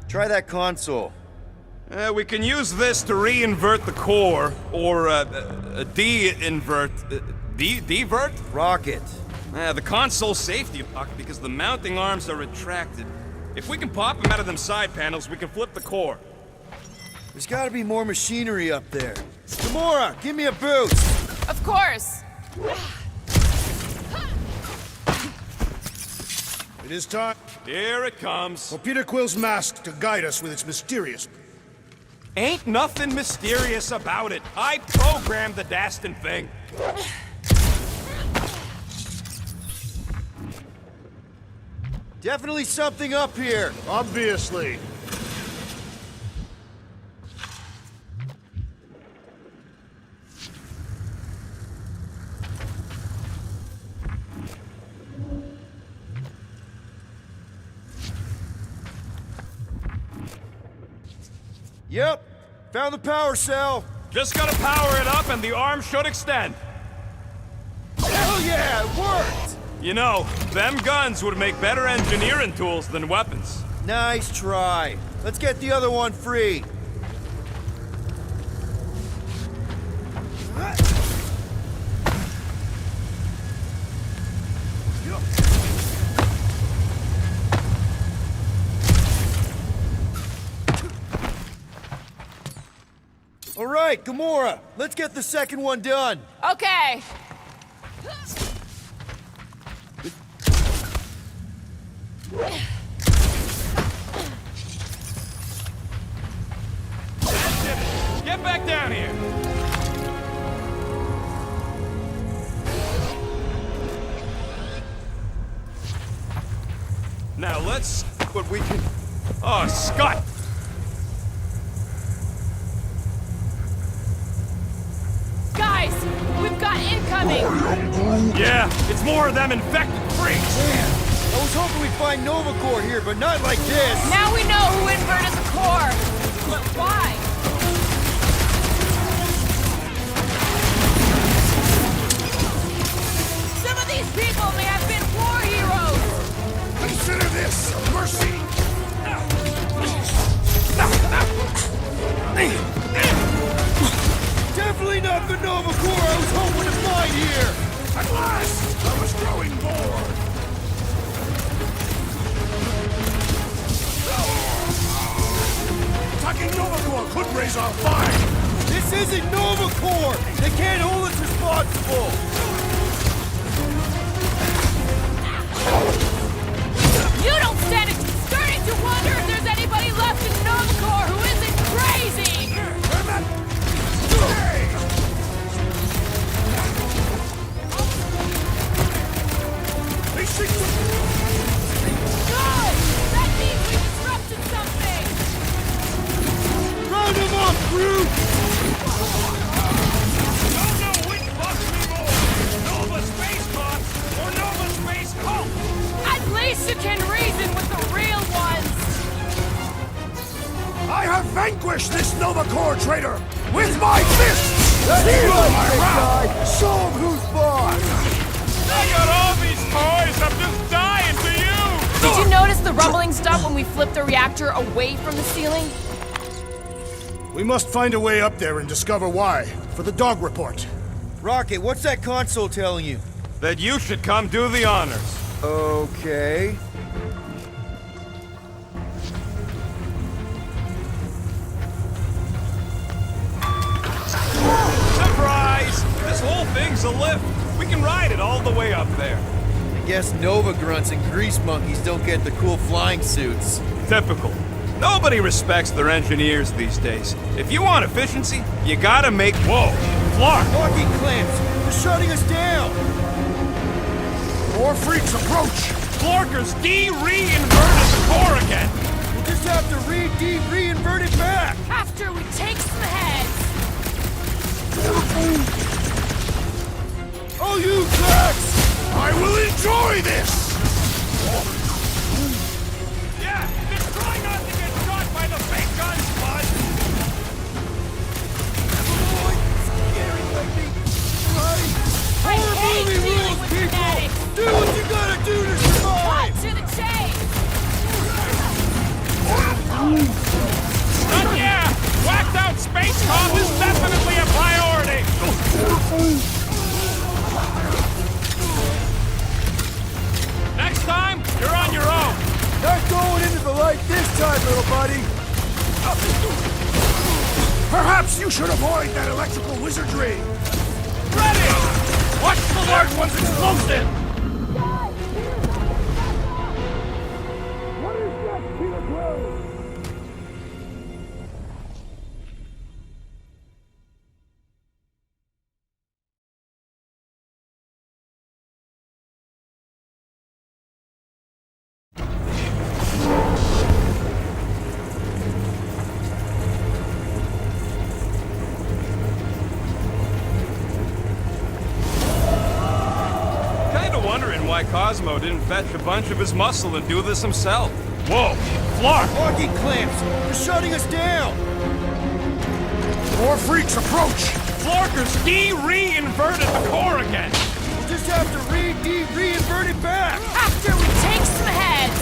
Speaker 1: Try that console.
Speaker 5: We can use this to re-invert the core, or de-invert... Divert?
Speaker 1: Rocket.
Speaker 5: The console's safety locked because the mounting arms are retracted. If we can pop them out of them side panels, we can flip the core.
Speaker 1: There's gotta be more machinery up there. Gamora, give me a boost!
Speaker 7: Of course!
Speaker 12: It is time
Speaker 5: Here it comes.
Speaker 12: for Peter Quill's mask to guide us with its mysterious...
Speaker 5: Ain't nothing mysterious about it. I programmed the dastin' thing.
Speaker 1: Definitely something up here.
Speaker 12: Obviously.
Speaker 1: Yep, found the power cell.
Speaker 5: Just gotta power it up and the arm should extend.
Speaker 1: Hell yeah, it worked!
Speaker 5: You know, them guns would make better engineering tools than weapons.
Speaker 1: Nice try. Let's get the other one free. All right, Gamora, let's get the second one done.
Speaker 7: Okay.
Speaker 5: Get back down here! Now let's see what we can... Oh, Scott!
Speaker 7: Guys, we've got incoming!
Speaker 5: Yeah, it's more of them infected freaks!
Speaker 1: Man, I was hoping we'd find Nova Corps here, but not like this!
Speaker 7: Now we know who inverted the core! But why? Some of these people may have been war heroes!
Speaker 12: Consider this mercy!
Speaker 1: Definitely not the Nova Corps I was hoping to find here!
Speaker 12: At last! I was growing bored! Attacking Nova Corps could raise our fine!
Speaker 1: This isn't Nova Corps! They can't hold us responsible!
Speaker 7: You don't stand it! Starting to wonder if there's anybody left in Nova Corps who isn't crazy!
Speaker 12: They seek to...
Speaker 7: Good! That means we disrupted something!
Speaker 1: Round them up, Groot!
Speaker 5: Don't know which bugs me more! Nova Space Cops or Nova Space Cult!
Speaker 7: At least you can reason with the real ones!
Speaker 12: I have vanquished this Nova Corps traitor with my fists!
Speaker 1: That's
Speaker 12: Feel
Speaker 1: right,
Speaker 12: my
Speaker 1: big
Speaker 12: wrath!
Speaker 1: guy! Show 'em who's boss!
Speaker 5: I got all these toys! I'm just dying for you!
Speaker 7: Did you notice the rumbling stop when we flipped the reactor away from the ceiling?
Speaker 12: We must find a way up there and discover why, for the dog report.
Speaker 1: Rocket, what's that console telling you?
Speaker 5: That you should come do the honors.
Speaker 1: Okay.
Speaker 5: Surprise! This whole thing's a lift. We can ride it all the way up there.
Speaker 1: Guess Nova grunts and grease monkeys don't get the cool flying suits.
Speaker 5: Typical. Nobody respects their engineers these days. If you want efficiency, you gotta make... Whoa! Clark!
Speaker 4: Parking clamps! They're shutting us down!
Speaker 12: More freaks approach!
Speaker 5: Florker's de-reinverted the core again!
Speaker 4: We'll just have to reinvert it back!
Speaker 7: After we take some heads!
Speaker 4: Oh, you cracks!
Speaker 12: I will enjoy this!
Speaker 5: Yeah, just try not to get shot by the big guns, bud!
Speaker 4: Scary like me! Right?
Speaker 7: I hate
Speaker 4: movie
Speaker 7: dealing
Speaker 4: rules,
Speaker 7: with
Speaker 4: people!
Speaker 7: fanatics.
Speaker 4: Do what you gotta do to
Speaker 7: Cut
Speaker 4: survive!
Speaker 7: to the chase!
Speaker 5: Not yeah! Whacked out space cop is definitely a priority! Next time, you're on your own!
Speaker 4: Not going into the light this time, little buddy!
Speaker 12: Perhaps you should avoid that electrical wizardry!
Speaker 5: Ready! Watch the large one's explosive! Kinda wondering why Cosmo didn't fetch a bunch of his muscle and do this himself. Whoa! Clark!
Speaker 4: Parking clamps! They're shutting us down!
Speaker 12: More freaks approach!
Speaker 5: Florker's de-reinverted the core again!
Speaker 4: We'll just have to reinvert it back!
Speaker 7: After we take some heads!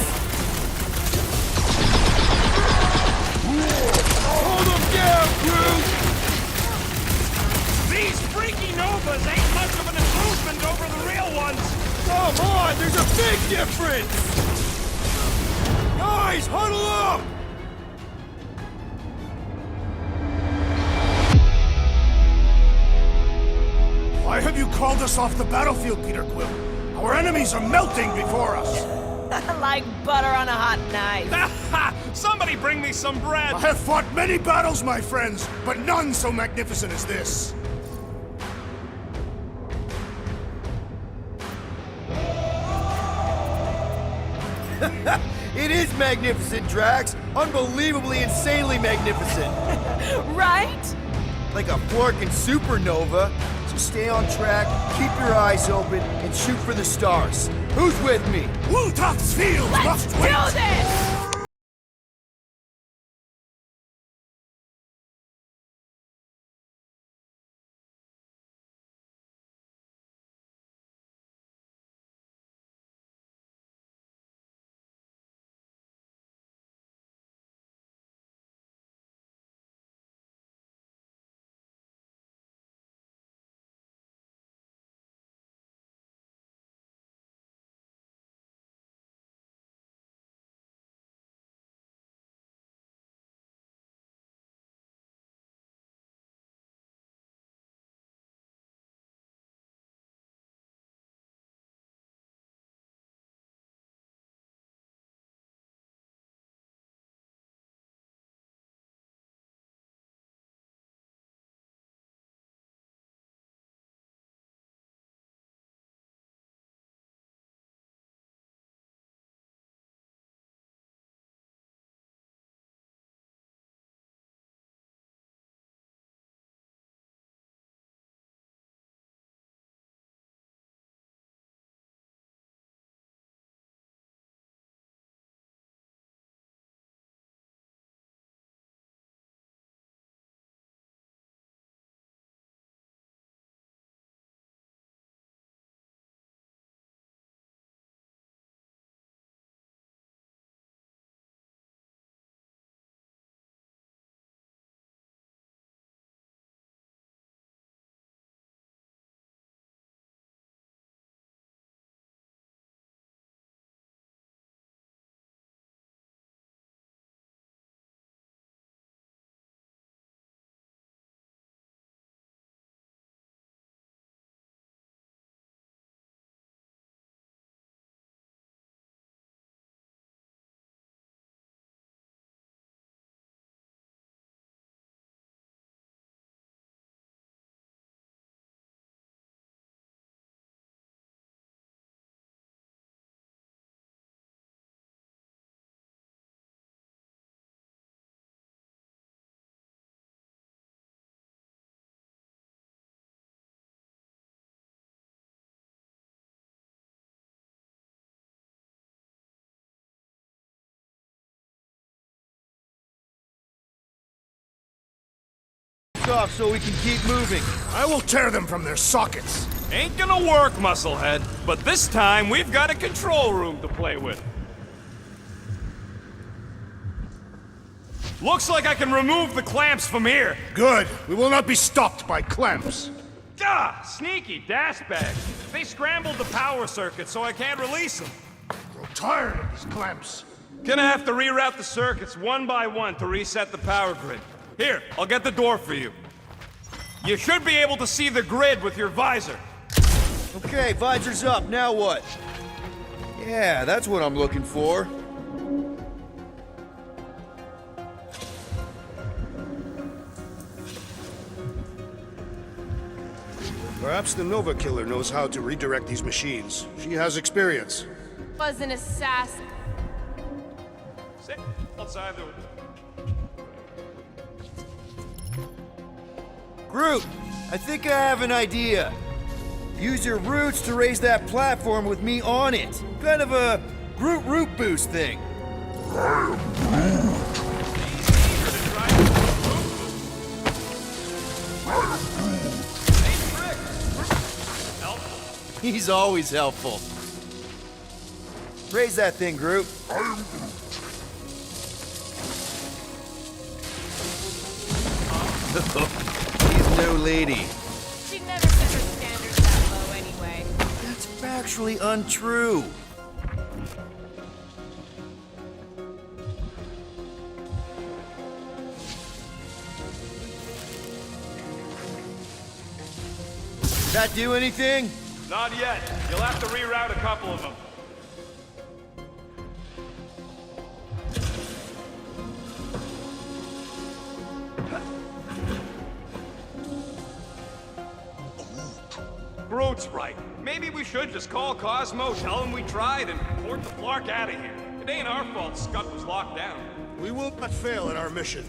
Speaker 4: Hold them down, crew!
Speaker 5: These freaky Novas ain't much of an improvement over the real ones!
Speaker 4: Come on, there's a big difference! Guys, huddle up!
Speaker 12: Why have you called us off the battlefield, Peter Quill? Our enemies are melting before us!
Speaker 7: Like butter on a hot knife.
Speaker 5: Somebody bring me some bread!
Speaker 12: I have fought many battles, my friends, but none so magnificent as this.
Speaker 4: It is magnificent, Drax! Unbelievably, insanely magnificent!
Speaker 7: Right?
Speaker 1: Like a florkin' supernova. So stay on track, keep your eyes open, and shoot for the stars. Who's with me?
Speaker 12: Wultop's field
Speaker 7: Let's
Speaker 12: must
Speaker 7: do
Speaker 12: wait!
Speaker 7: this!
Speaker 1: off so we can keep moving.
Speaker 12: I will tear them from their sockets.
Speaker 5: Ain't gonna work, musclehead. But this time, we've got a control room to play with. Looks like I can remove the clamps from here.
Speaker 12: Good. We will not be stopped by clamps.
Speaker 5: Gah! Sneaky dash bags. They scrambled the power circuit, so I can't release them.
Speaker 12: I'm tired of these clamps.
Speaker 5: Gonna have to reroute the circuits one by one to reset the power grid. Here, I'll get the door for you. You should be able to see the grid with your visor.
Speaker 1: Okay, visor's up, now what? Yeah, that's what I'm looking for.
Speaker 12: Perhaps the Nova Killer knows how to redirect these machines. She has experience.
Speaker 7: Was an assassin.
Speaker 5: Sit outside the...
Speaker 1: Groot, I think I have an idea. Use your roots to raise that platform with me on it. Kind of a Groot root boost thing. He's always helpful. Raise that thing, Groot. He's no lady.
Speaker 7: She never set her standards that low anyway.
Speaker 1: That's factually untrue. Did that do anything?
Speaker 5: Not yet. You'll have to reroute a couple of them. Groot's right. Maybe we should just call Cosmo, tell him we tried, and port the Flark out of here. It ain't our fault Scott was locked down.
Speaker 12: We will not fail in our mission.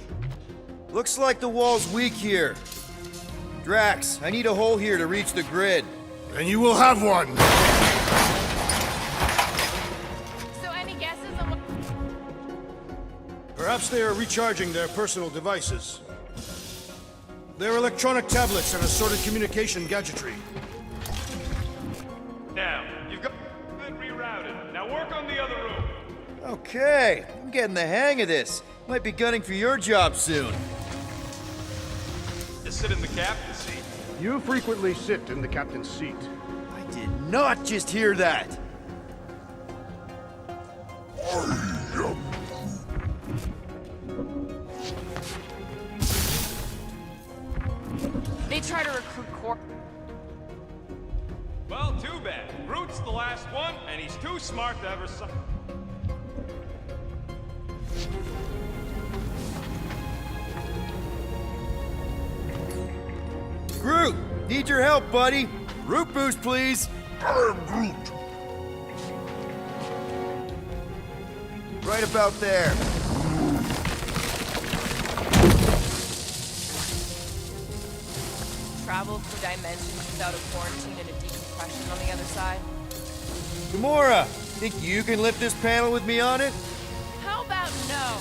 Speaker 1: Looks like the wall's weak here. Drax, I need a hole here to reach the grid.
Speaker 12: And you will have one.
Speaker 7: So any guesses on what...
Speaker 12: Perhaps they are recharging their personal devices. Their electronic tablets and assorted communication gadgetry.
Speaker 5: Now, you've got it rerouted. Now work on the other room.
Speaker 1: Okay, I'm getting the hang of this. Might be gunning for your job soon.
Speaker 5: Just sit in the captain's seat.
Speaker 12: You frequently sit in the captain's seat.
Speaker 1: I did not just hear that.
Speaker 7: They try to recruit Corp.
Speaker 5: Well, too bad. Groot's the last one, and he's too smart to ever...
Speaker 1: Groot, need your help, buddy. Root boost, please.
Speaker 6: I am Groot.
Speaker 1: Right about there.
Speaker 7: Travel through dimensions without a quarantine and a decompression on the other side.
Speaker 1: Gamora, think you can lift this panel with me on it?
Speaker 7: How about no?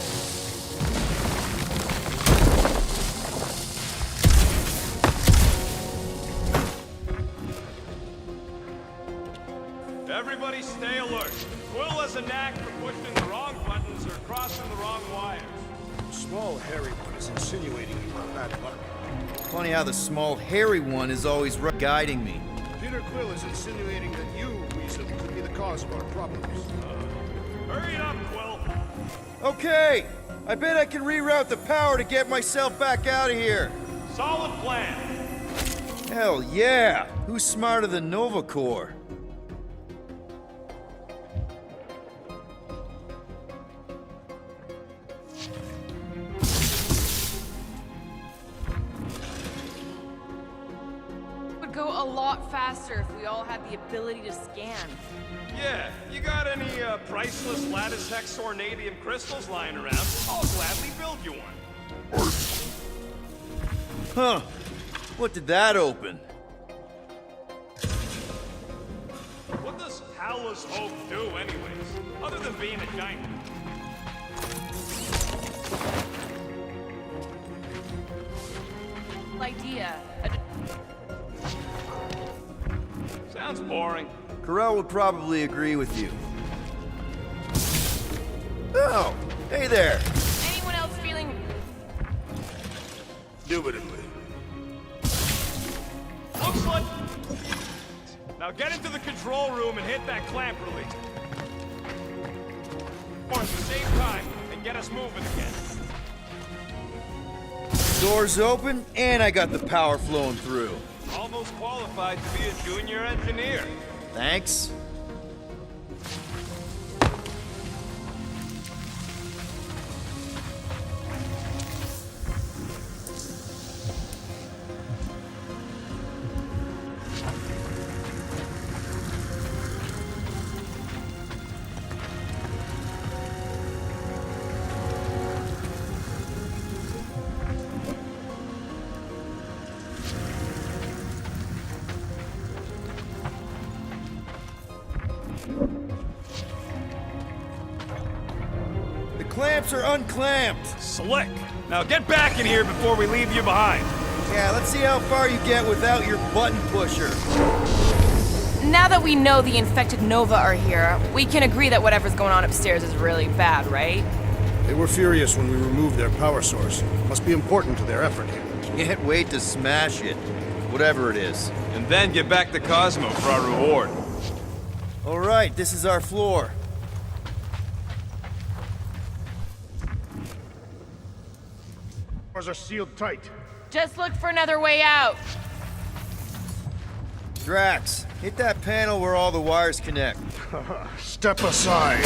Speaker 5: Everybody stay alert. Quill has a knack for pushing the wrong buttons or crossing the wrong wires.
Speaker 12: Small, hairy one is insinuating you have bad luck.
Speaker 1: Funny how the small, hairy one is always guiding me.
Speaker 12: Peter Quill is insinuating that you, Weasel, could be the cause of our problems.
Speaker 5: Hurry up, Quill.
Speaker 1: Okay, I bet I can reroute the power to get myself back out of here.
Speaker 5: Solid plan.
Speaker 1: Hell yeah! Who's smarter than Nova Corps?
Speaker 7: Would go a lot faster if we all had the ability to scan.
Speaker 5: Yeah, you got any priceless lattice hex ornadium crystals lying around? I'll gladly build you one.
Speaker 1: Huh. What did that open?
Speaker 5: What does Howler's Hope do anyways? Other than being a giant...
Speaker 7: Like idea.
Speaker 5: Sounds boring.
Speaker 1: Carell would probably agree with you. Oh, hey there.
Speaker 7: Anyone else feeling...
Speaker 12: Indubitably.
Speaker 5: Looks like... Now get into the control room and hit that clamp release. Or at the same time, and get us moving again.
Speaker 1: Doors open, and I got the power flowing through.
Speaker 5: Almost qualified to be a junior engineer.
Speaker 1: Thanks. The clamps are unclamped.
Speaker 5: Slick. Now get back in here before we leave you behind.
Speaker 1: Yeah, let's see how far you get without your button pusher.
Speaker 7: Now that we know the infected Nova are here, we can agree that whatever's going on upstairs is really bad, right?
Speaker 12: They were furious when we removed their power source. Must be important to their effort here.
Speaker 1: Can't wait to smash it. Whatever it is.
Speaker 5: And then get back to Cosmo for our reward.
Speaker 1: All right, this is our floor.
Speaker 12: Doors are sealed tight.
Speaker 7: Just look for another way out.
Speaker 1: Drax, hit that panel where all the wires connect.
Speaker 12: Step aside.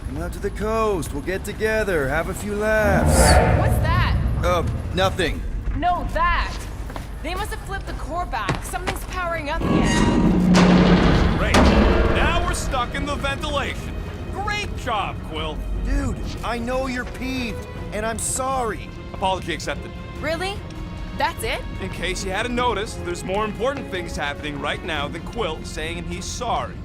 Speaker 1: Come out to the coast. We'll get together, have a few laughs.
Speaker 7: What's that?
Speaker 1: Nothing.
Speaker 7: No, that. They must have flipped the core back. Something's powering up again.
Speaker 5: Great. Now we're stuck in the ventilation. Great job, Quill.
Speaker 1: Dude, I know you're peeved, and I'm sorry.
Speaker 5: Apology accepted.
Speaker 7: Really? That's it?
Speaker 5: In case you hadn't noticed, there's more important things happening right now than Quill saying he's sorry.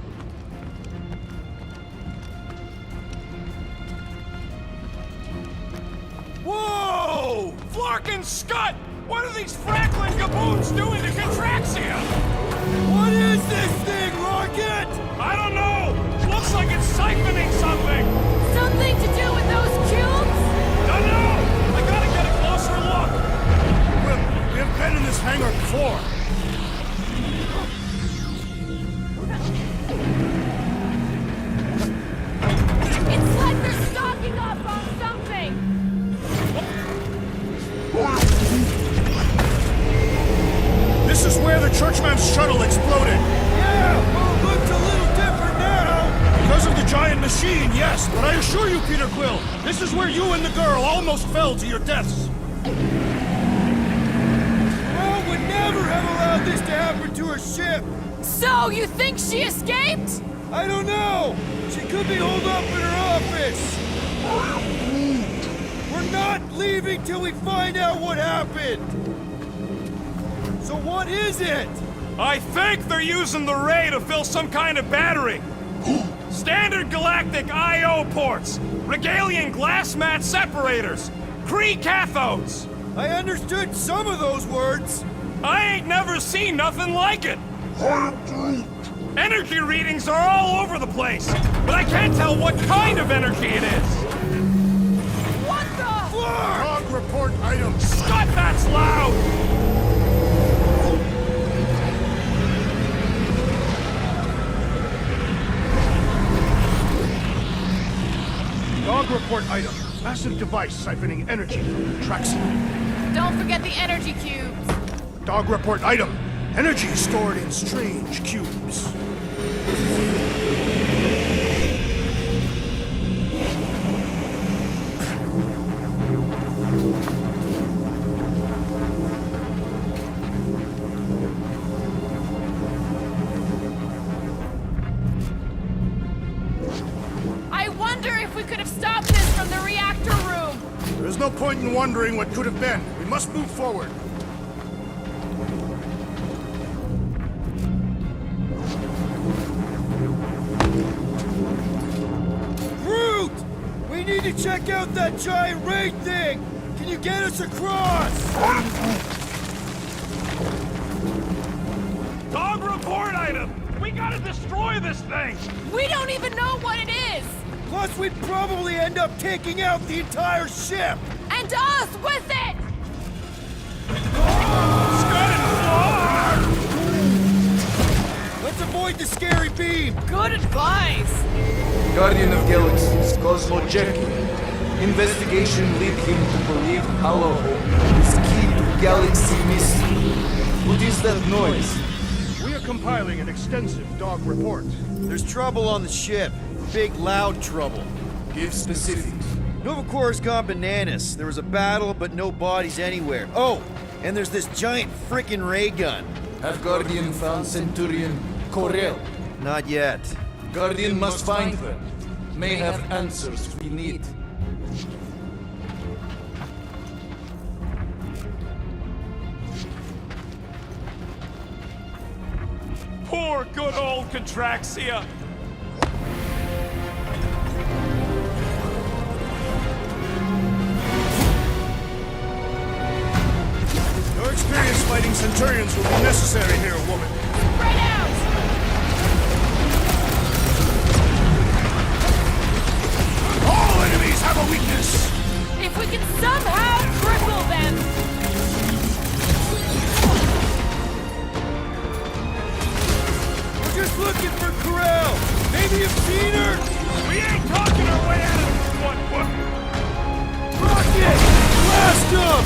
Speaker 5: Whoa! Flark and Scud! What are these Franklin gaboons doing to Contraxia?
Speaker 1: What is this thing, Rocket?
Speaker 5: I don't know! Looks like it's siphoning something!
Speaker 7: Something to do with those cubes?
Speaker 5: Don't know! I gotta get a closer look!
Speaker 12: We have been in this hangar before.
Speaker 7: It's like they're stocking up on something!
Speaker 12: This is where the Churchman's shuttle exploded.
Speaker 1: Yeah, well, it looks a little different now.
Speaker 12: Because of the giant machine, yes. But I assure you, Peter Quill, this is where you and the girl almost fell to your deaths.
Speaker 1: Well, would never have allowed this to happen to her ship.
Speaker 7: So, you think she escaped?
Speaker 1: I don't know. She could be holed up in her office. We're not leaving till we find out what happened. So what is it?
Speaker 5: I think they're using the ray to fill some kind of battery. Standard galactic I.O. ports, Regalian glass mat separators, Kree cathodes.
Speaker 1: I understood some of those words.
Speaker 5: I ain't never seen nothing like it. Energy readings are all over the place, but I can't tell what kind of energy it is.
Speaker 7: What the?
Speaker 12: Log report item.
Speaker 5: Scott, that's loud!
Speaker 12: Dog report item. Massive device siphoning energy from Contraxia.
Speaker 7: Don't forget the energy cubes.
Speaker 12: Dog report item. Energy stored in strange cubes.
Speaker 7: I wonder if we could have stopped this from the reactor room.
Speaker 12: There is no point in wondering what could have been. We must move forward.
Speaker 4: need to check out that giant raid thing! Can you get us across?
Speaker 5: Dog report item! We gotta destroy this thing!
Speaker 7: We don't even know what it is!
Speaker 4: Plus, we'd probably end up taking out the entire ship!
Speaker 7: And us with it!
Speaker 4: Let's avoid the scary beam!
Speaker 7: Good advice!
Speaker 6: Guardian of Galaxies, Cosmo Jackie. Investigation lead him to believe Hallowholm is key to galaxy mystery. What is that noise?
Speaker 12: We are compiling an extensive dog report.
Speaker 1: There's trouble on the ship. Big, loud trouble.
Speaker 6: Give specifics.
Speaker 1: Nova Corps gone bananas. There was a battle, but no bodies anywhere. Oh, and there's this giant frickin' ray gun.
Speaker 6: Have Guardian found Centurion Corel?
Speaker 1: Not yet.
Speaker 6: Guardian must find them. May have answers we need.
Speaker 5: Poor good old Contraxia!
Speaker 12: Your experience fighting Centurions will be necessary here, woman.
Speaker 7: Spread out!
Speaker 12: All enemies have a weakness!
Speaker 7: If we can somehow cripple them!
Speaker 4: We're just looking for Corel! Maybe you've seen her?
Speaker 5: We ain't talking our way out of this one!
Speaker 4: Rocket! Blast him!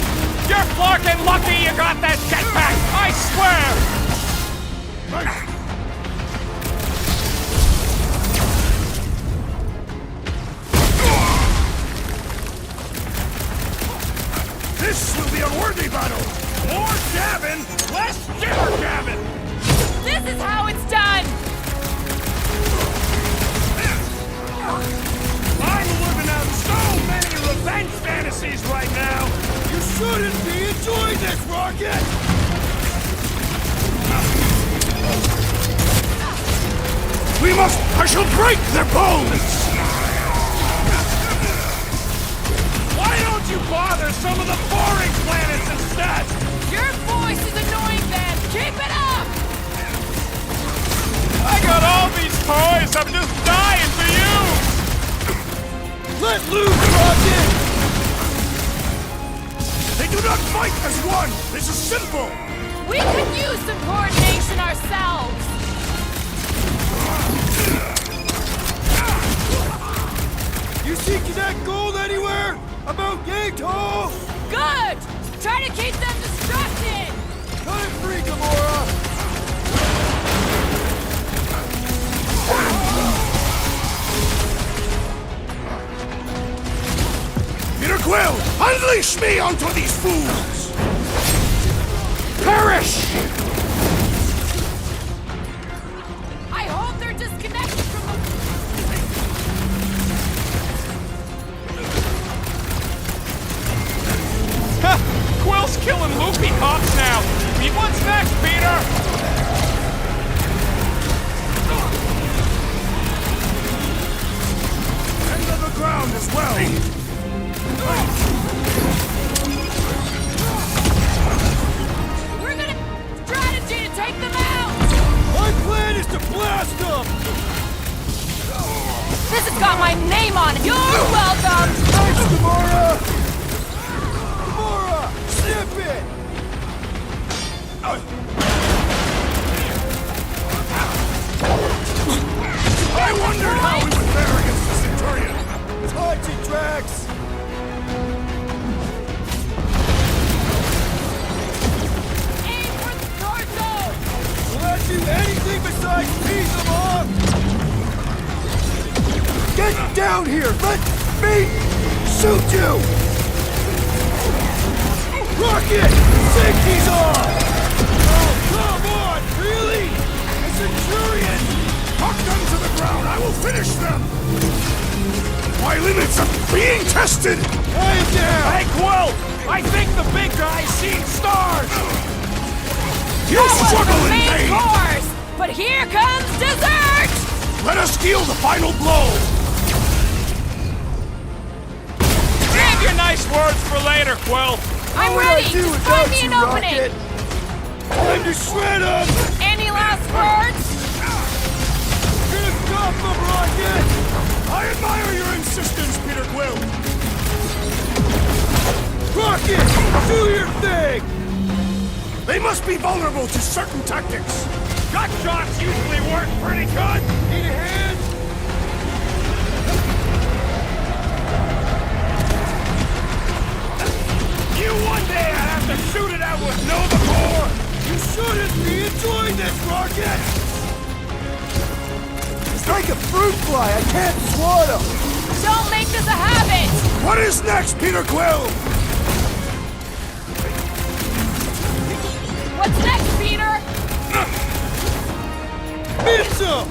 Speaker 5: You're fucking lucky you got that jetpack! I swear!
Speaker 12: This will be a worthy battle!
Speaker 5: More jabbing, less jibber jabbing!
Speaker 7: This is how it's done!
Speaker 5: I'm living out so many revenge fantasies right now!
Speaker 4: You shouldn't be enjoying this, Rocket!
Speaker 12: We must... I shall break their bones!
Speaker 5: Why don't you bother some of the boring planets instead?
Speaker 7: Your voice is annoying them! Keep it up!
Speaker 5: I got all these toys, I'm just dying for you!
Speaker 4: Let loose, Rocket!
Speaker 12: They do not fight as one! This is simple!
Speaker 7: We could use some coordination ourselves!
Speaker 4: You see Cadet Gold anywhere? About gate hole?
Speaker 7: Good! Try to keep them distracted!
Speaker 4: Cut it free, Gamora!
Speaker 12: Peter Quill, unleash me onto these fools! Perish!
Speaker 7: I hope they're disconnected from the...
Speaker 5: Quill's killing loopy cops now! What's next, Peter?
Speaker 12: And on the ground as well!
Speaker 7: We're gonna... strategy to take them out!
Speaker 4: My plan is to blast them!
Speaker 7: This has got my name on it! You're welcome!
Speaker 4: Thanks, Gamora! Gamora! Snip it!
Speaker 12: I wondered how we would fare against the Centurion!
Speaker 4: Touch it, Drax!
Speaker 7: Aim for the torso!
Speaker 4: Will that do anything besides piece them off? Get down here! Let me shoot you! Rocket! Safety's off! Oh, come on! Really? The Centurion!
Speaker 12: Knock them to the ground! I will finish them! My limits are being tested!
Speaker 4: Quiet down!
Speaker 5: Hey, Quill! I think the big guy's seen stars!
Speaker 12: You
Speaker 7: That was
Speaker 12: struggle
Speaker 7: the
Speaker 12: in
Speaker 7: main
Speaker 12: vain!
Speaker 7: course! But here comes dessert!
Speaker 12: Let us deal the final blow!
Speaker 5: nice words for later, Quill.
Speaker 7: I'm ready! Just find me an opening!
Speaker 4: Time to shred him!
Speaker 7: Any last words?
Speaker 4: Gonna stop them, Rocket! I admire your insistence, Peter Quill! Rocket! Do your thing! They must be vulnerable to certain tactics!
Speaker 5: Gut shots usually work pretty good!
Speaker 4: Need a hand?
Speaker 5: You one day I have to shoot it out with Nova Corps!
Speaker 4: You shouldn't be enjoying this, Rocket! It's like a fruit fly, I can't swat him!
Speaker 7: Don't make this a habit!
Speaker 4: What is next, Peter Quill?
Speaker 7: What's next, Peter?
Speaker 4: Miss him!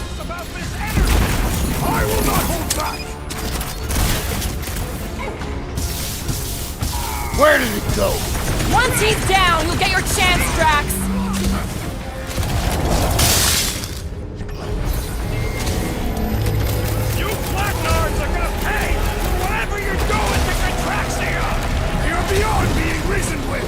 Speaker 5: It's about this energy!
Speaker 4: I will not hold back! Where did it go?
Speaker 7: Once he's down, you'll get your chance, Drax!
Speaker 5: You blackguards are gonna pay for whatever you're doing to Contraxia!
Speaker 4: You're beyond being reasoned with!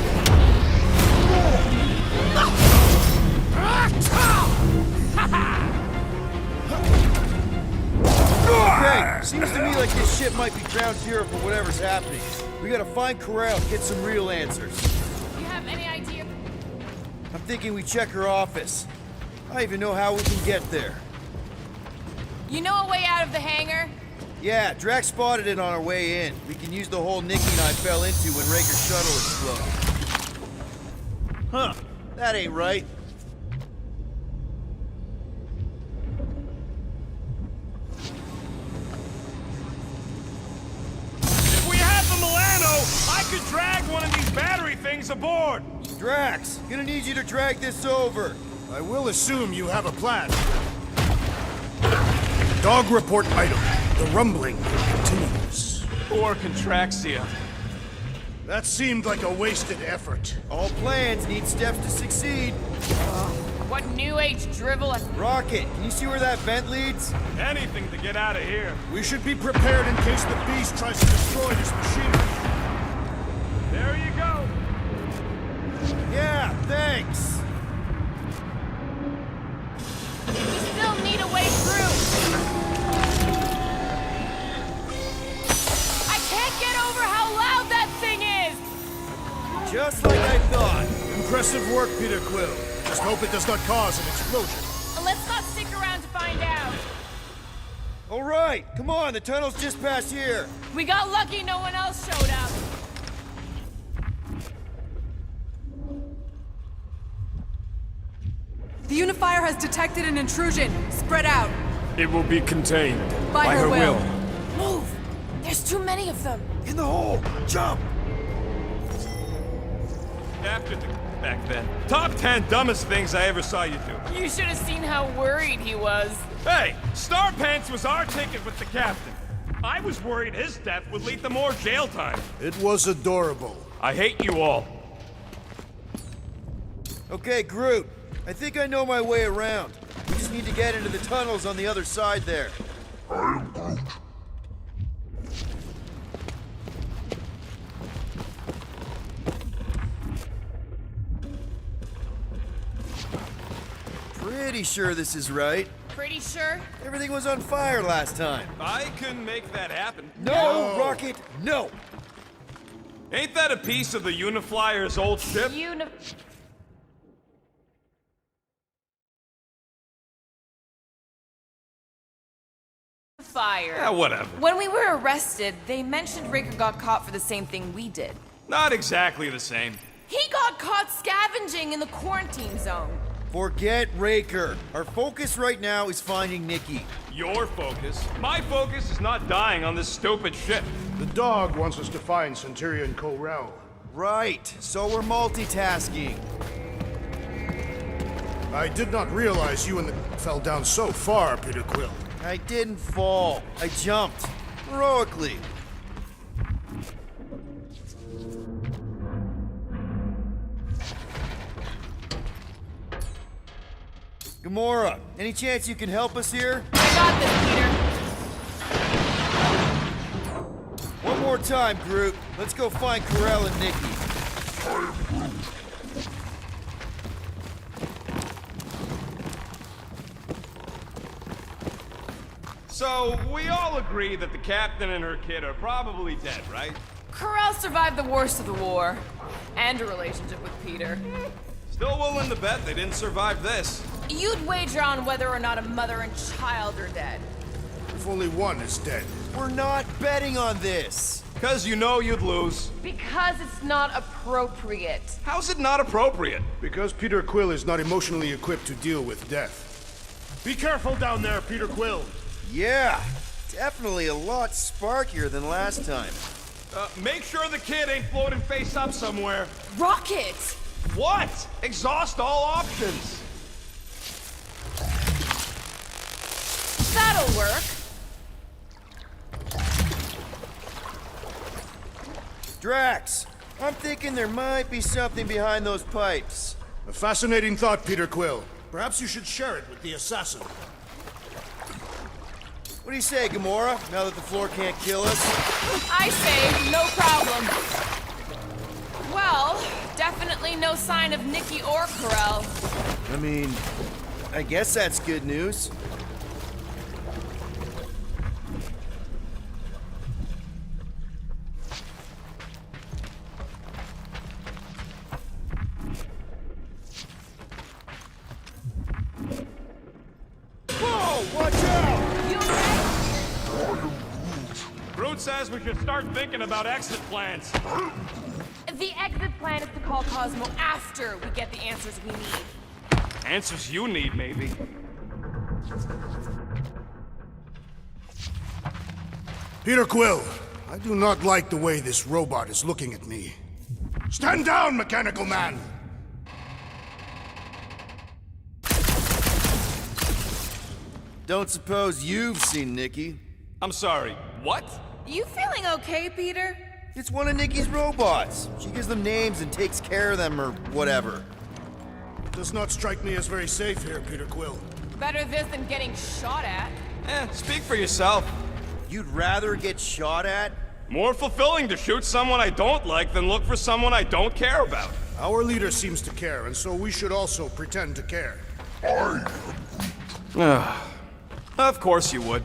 Speaker 1: Okay, seems to me like this ship might be ground zero for whatever's happening. We gotta find Corral, get some real answers.
Speaker 7: Do you have any idea?
Speaker 1: I'm thinking we check her office. I don't even know how we can get there.
Speaker 7: You know a way out of the hangar?
Speaker 1: Yeah, Drax spotted it on our way in. We can use the hole Nikki and I fell into when Raker's shuttle exploded. Huh, that ain't right.
Speaker 5: If we had the Milano, I could drag one of these battery things aboard!
Speaker 1: Drax, gonna need you to drag this over.
Speaker 12: I will assume you have a plan. Dog report item. The rumbling continues.
Speaker 5: Or Contraxia.
Speaker 12: That seemed like a wasted effort.
Speaker 1: All plans need steps to succeed.
Speaker 7: What new age drivel?
Speaker 1: Rocket, can you see where that vent leads?
Speaker 5: Anything to get out of here.
Speaker 12: We should be prepared in case the beast tries to destroy this machinery.
Speaker 5: There you go.
Speaker 1: Yeah, thanks.
Speaker 7: Still need a way through. I can't get over how loud that thing is!
Speaker 1: Just like I thought.
Speaker 12: Impressive work, Peter Quill. Just hope it does not cause an explosion.
Speaker 7: Let's not stick around to find out.
Speaker 1: All right, come on, the tunnel's just past here.
Speaker 7: We got lucky no one else showed up.
Speaker 14: The Unifier has detected an intrusion. Spread out.
Speaker 5: It will be contained.
Speaker 14: By her will.
Speaker 7: Move! There's too many of them.
Speaker 1: In the hole, jump!
Speaker 5: After the back then. Top 10 dumbest things I ever saw you do.
Speaker 7: You should have seen how worried he was.
Speaker 5: Hey, Star Pants was our ticket with the captain. I was worried his death would lead to more jail time.
Speaker 12: It was adorable.
Speaker 5: I hate you all.
Speaker 1: Okay, Groot. I think I know my way around. We just need to get into the tunnels on the other side there. Pretty sure this is right.
Speaker 7: Pretty sure?
Speaker 1: Everything was on fire last time.
Speaker 5: I couldn't make that happen.
Speaker 1: No, Rocket, no!
Speaker 5: Ain't that a piece of the Uniflyer's old ship?
Speaker 7: Fire.
Speaker 5: Yeah, whatever.
Speaker 7: When we were arrested, they mentioned Raker got caught for the same thing we did.
Speaker 5: Not exactly the same.
Speaker 7: He got caught scavenging in the quarantine zone.
Speaker 1: Forget Raker. Our focus right now is finding Nikki.
Speaker 5: Your focus. My focus is not dying on this stupid ship.
Speaker 12: The dog wants us to find Centurion Corral.
Speaker 1: Right, so we're multitasking.
Speaker 12: I did not realize you and the fell down so far, Peter Quill.
Speaker 1: I didn't fall. I jumped. Heroically. Gamora, any chance you can help us here?
Speaker 7: I got this, Peter.
Speaker 1: One more time, Groot. Let's go find Corell and Nikki.
Speaker 5: So, we all agree that the captain and her kid are probably dead, right?
Speaker 7: Corell survived the worst of the war. And a relationship with Peter.
Speaker 5: Still willing to bet they didn't survive this.
Speaker 7: You'd wager on whether or not a mother and child are dead.
Speaker 12: If only one is dead.
Speaker 1: We're not betting on this.
Speaker 5: Because you know you'd lose.
Speaker 7: Because it's not appropriate.
Speaker 5: How's it not appropriate?
Speaker 12: Because Peter Quill is not emotionally equipped to deal with death.
Speaker 15: Be careful down there, Peter Quill.
Speaker 1: Yeah, definitely a lot sparkier than last time.
Speaker 5: Make sure the kid ain't floating face up somewhere.
Speaker 7: Rocket!
Speaker 5: What? Exhaust all options.
Speaker 7: That'll work.
Speaker 1: Drax, I'm thinking there might be something behind those pipes.
Speaker 12: A fascinating thought, Peter Quill. Perhaps you should share it with the assassin.
Speaker 1: What do you say, Gamora, now that the floor can't kill us?
Speaker 7: I say, no problem. Well, definitely no sign of Nikki or Corell.
Speaker 1: I mean, I guess that's good news. Whoa, watch out!
Speaker 7: You okay?
Speaker 5: Groot says we should start thinking about exit plans.
Speaker 7: The exit plan is to call Cosmo after we get the answers we need.
Speaker 5: Answers you need, maybe.
Speaker 12: Peter Quill, I do not like the way this robot is looking at me. Stand down, Mechanical Man!
Speaker 1: Don't suppose you've seen Nikki?
Speaker 5: I'm sorry, what?
Speaker 7: You feeling okay, Peter?
Speaker 1: It's one of Nikki's robots. She gives them names and takes care of them or whatever.
Speaker 12: It does not strike me as very safe here, Peter Quill.
Speaker 7: Better this than getting shot at.
Speaker 5: Speak for yourself.
Speaker 1: You'd rather get shot at?
Speaker 5: More fulfilling to shoot someone I don't like than look for someone I don't care about.
Speaker 12: Our leader seems to care, and so we should also pretend to care.
Speaker 5: Of course you would.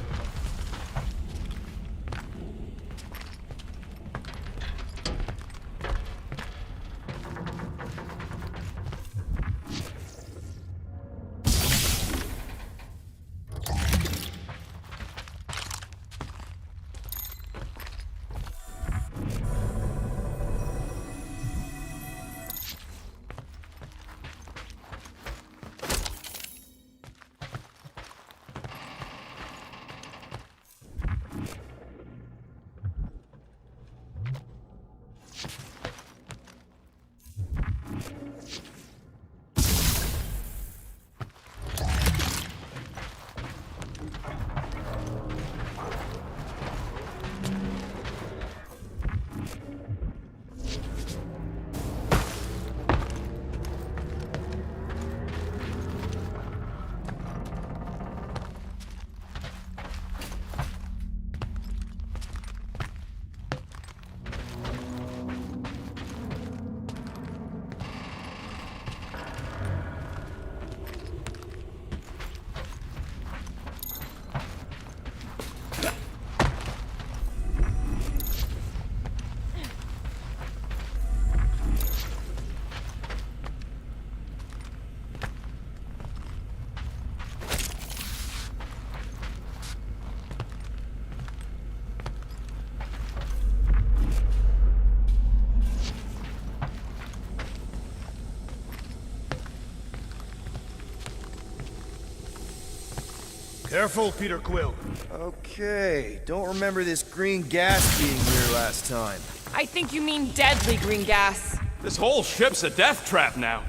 Speaker 12: Careful, Peter Quill.
Speaker 1: Okay, don't remember this green gas being here last time.
Speaker 7: I think you mean deadly green gas.
Speaker 5: This whole ship's a death trap now.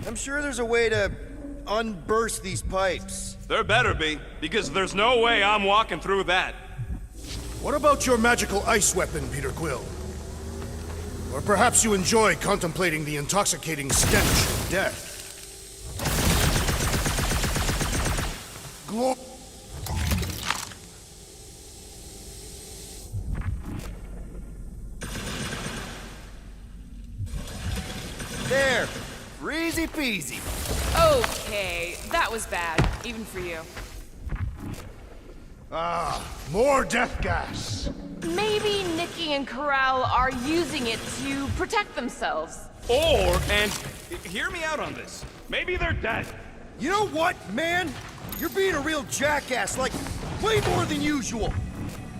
Speaker 1: I'm sure there's a way to unburst these pipes.
Speaker 5: There better be, because there's no way I'm walking through that.
Speaker 12: What about your magical ice weapon, Peter Quill? Or perhaps you enjoy contemplating the intoxicating stench of death. Glo-
Speaker 1: Easy peasy.
Speaker 7: Okay, that was bad, even for you.
Speaker 12: More death gas.
Speaker 7: Maybe Nikki and Corral are using it to protect themselves.
Speaker 5: And hear me out on this. Maybe they're dead.
Speaker 1: You know what, man? You're being a real jackass, like, way more than usual.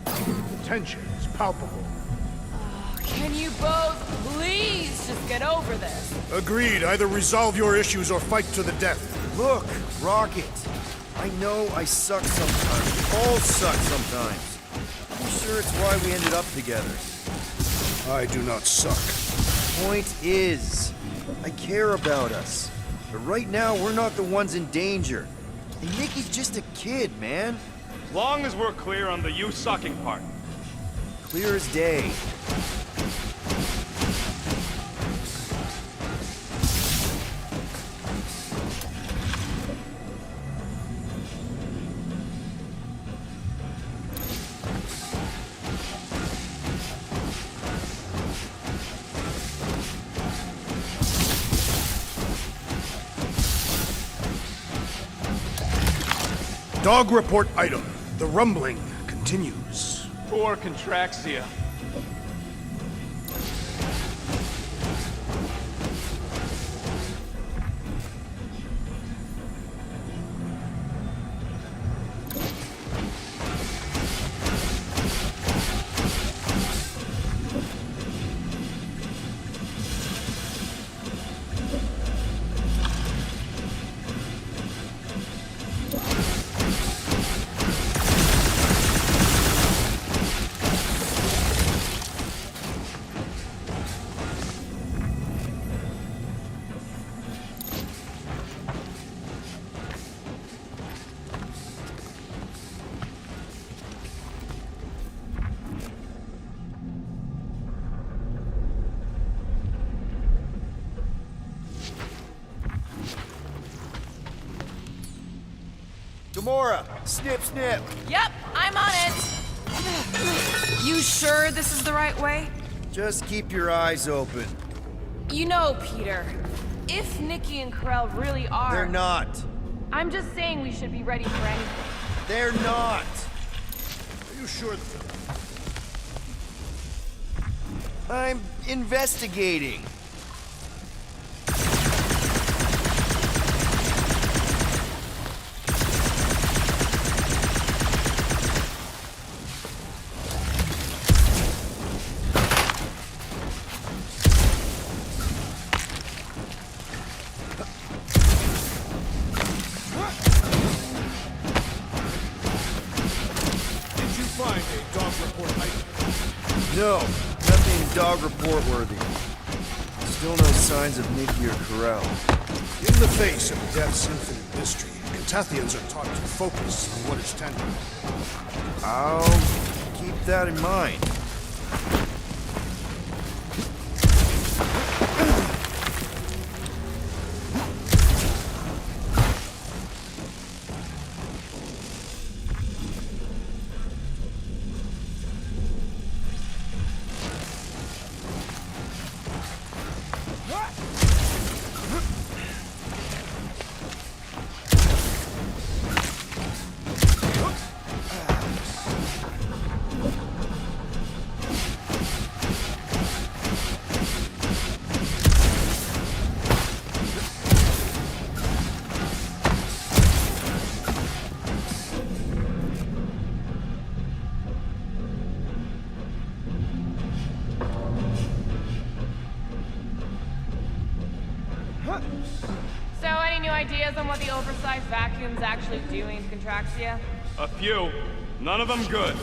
Speaker 12: The tension is palpable.
Speaker 7: Can you both please just get over this?
Speaker 12: Agreed. Either resolve your issues or fight to the death.
Speaker 1: Look, Rocket. I know I suck sometimes. We all suck sometimes. I'm sure it's why we ended up together.
Speaker 12: I do not suck.
Speaker 1: Point is, I care about us. But right now, we're not the ones in danger. And Nikki's just a kid, man.
Speaker 5: Long as we're clear on the you sucking part.
Speaker 1: Clear as day.
Speaker 12: Dog report item. The rumbling continues.
Speaker 5: Poor Contraxia.
Speaker 1: Gamora, snip, snip.
Speaker 7: Yep, I'm on it. You sure this is the right way?
Speaker 1: Just keep your eyes open.
Speaker 7: You know, Peter, if Nikki and Corell really are...
Speaker 1: They're not.
Speaker 7: I'm just saying we should be ready for anything.
Speaker 1: They're not.
Speaker 12: Are you sure?
Speaker 1: I'm investigating. No, nothing dog report worthy. Still no signs of Nikki or Corell.
Speaker 12: In the face of Death's infinite mystery, Catathians are taught to focus on what is tangible.
Speaker 1: I'll keep that in mind.
Speaker 7: So, any new ideas on what the oversized vacuum's actually doing to Contraxia?
Speaker 5: A few. None of them good.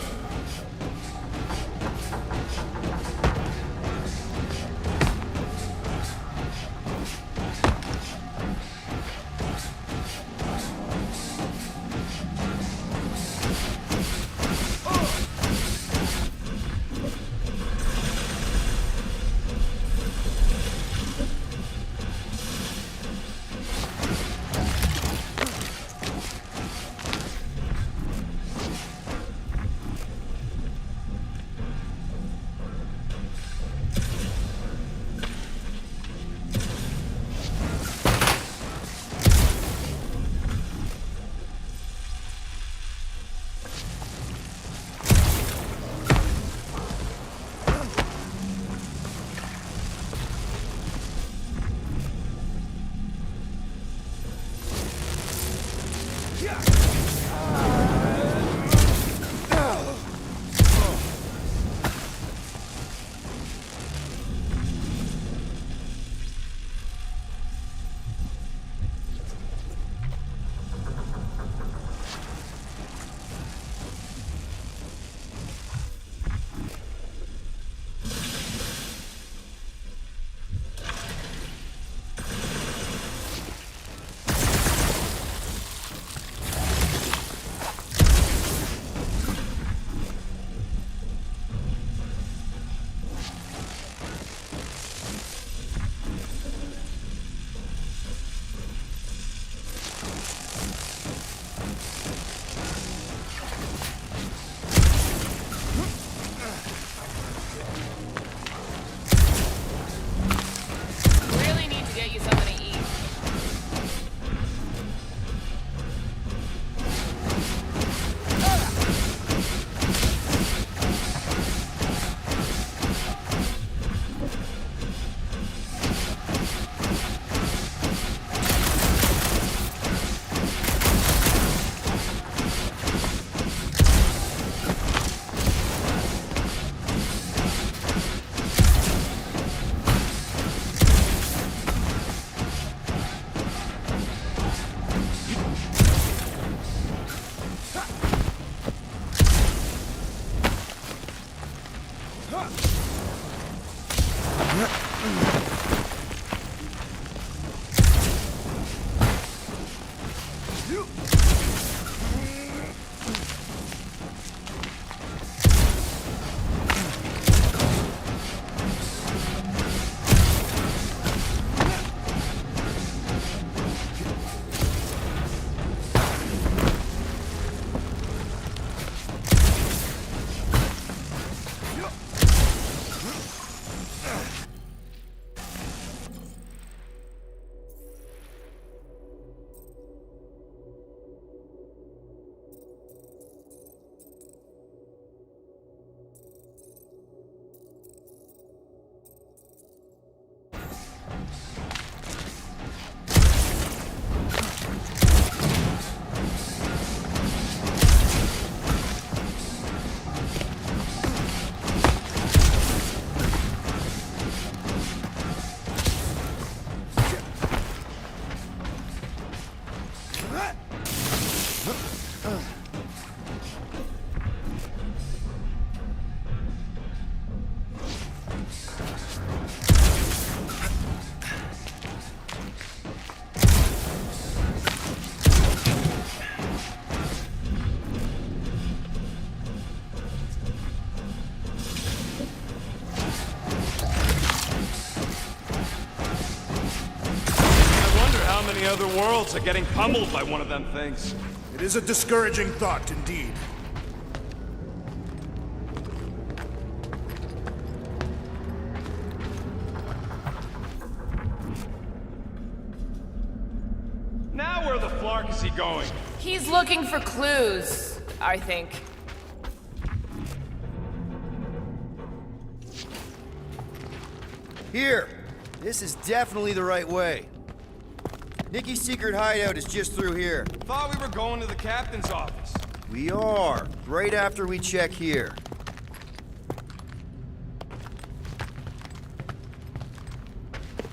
Speaker 5: other worlds are getting pummeled by one of them things.
Speaker 12: It is a discouraging thought, indeed.
Speaker 5: Now where the flark is he going?
Speaker 7: He's looking for clues, I think.
Speaker 1: Here! This is definitely the right way. Nikki's secret hideout is just through here.
Speaker 5: Thought we were going to the captain's office.
Speaker 1: We are, right after we check here.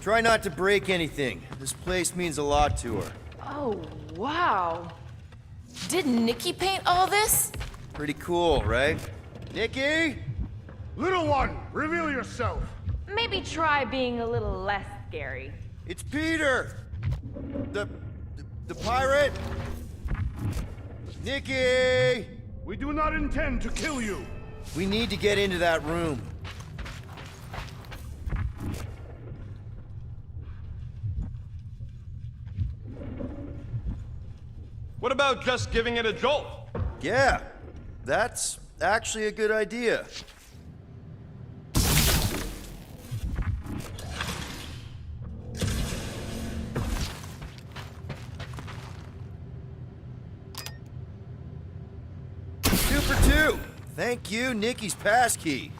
Speaker 1: Try not to break anything. This place means a lot to her.
Speaker 7: Oh, wow. Did Nikki paint all this?
Speaker 1: Pretty cool, right? Nikki?
Speaker 15: Little one, reveal yourself.
Speaker 16: Maybe try being a little less scary.
Speaker 1: It's Peter! The pirate? Nikki!
Speaker 15: We do not intend to kill you.
Speaker 1: We need to get into that room.
Speaker 5: What about just giving it a jolt?
Speaker 1: Yeah, that's actually a good idea. Super 2! Thank you, Nikki's passkey.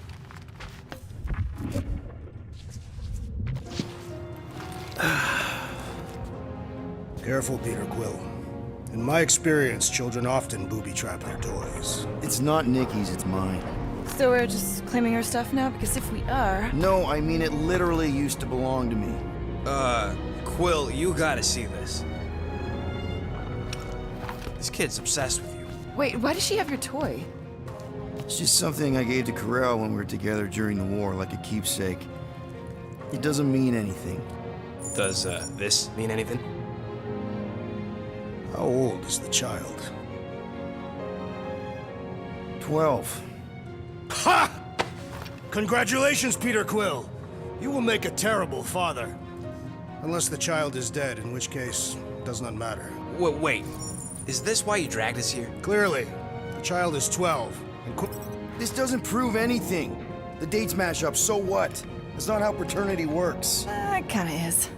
Speaker 12: Careful, Peter Quill. In my experience, children often booby-trap their toys.
Speaker 1: It's not Nikki's, it's mine.
Speaker 9: So we're just claiming her stuff now? Because if we are...
Speaker 1: No, I mean it literally used to belong to me.
Speaker 11: Quill, you gotta see this. This kid's obsessed with you.
Speaker 9: Wait, why does she have your toy?
Speaker 1: It's just something I gave to Corel when we were together during the war, like a keepsake. It doesn't mean anything.
Speaker 11: Does, this mean anything?
Speaker 12: How old is the child?
Speaker 1: 12.
Speaker 12: Ha! Congratulations, Peter Quill! You will make a terrible father. Unless the child is dead, in which case, it does not matter.
Speaker 11: Wait. Is this why you dragged us here?
Speaker 12: Clearly. The child is 12. And
Speaker 1: this doesn't prove anything. The dates match up, so what? That's not how paternity works.
Speaker 9: It kinda is.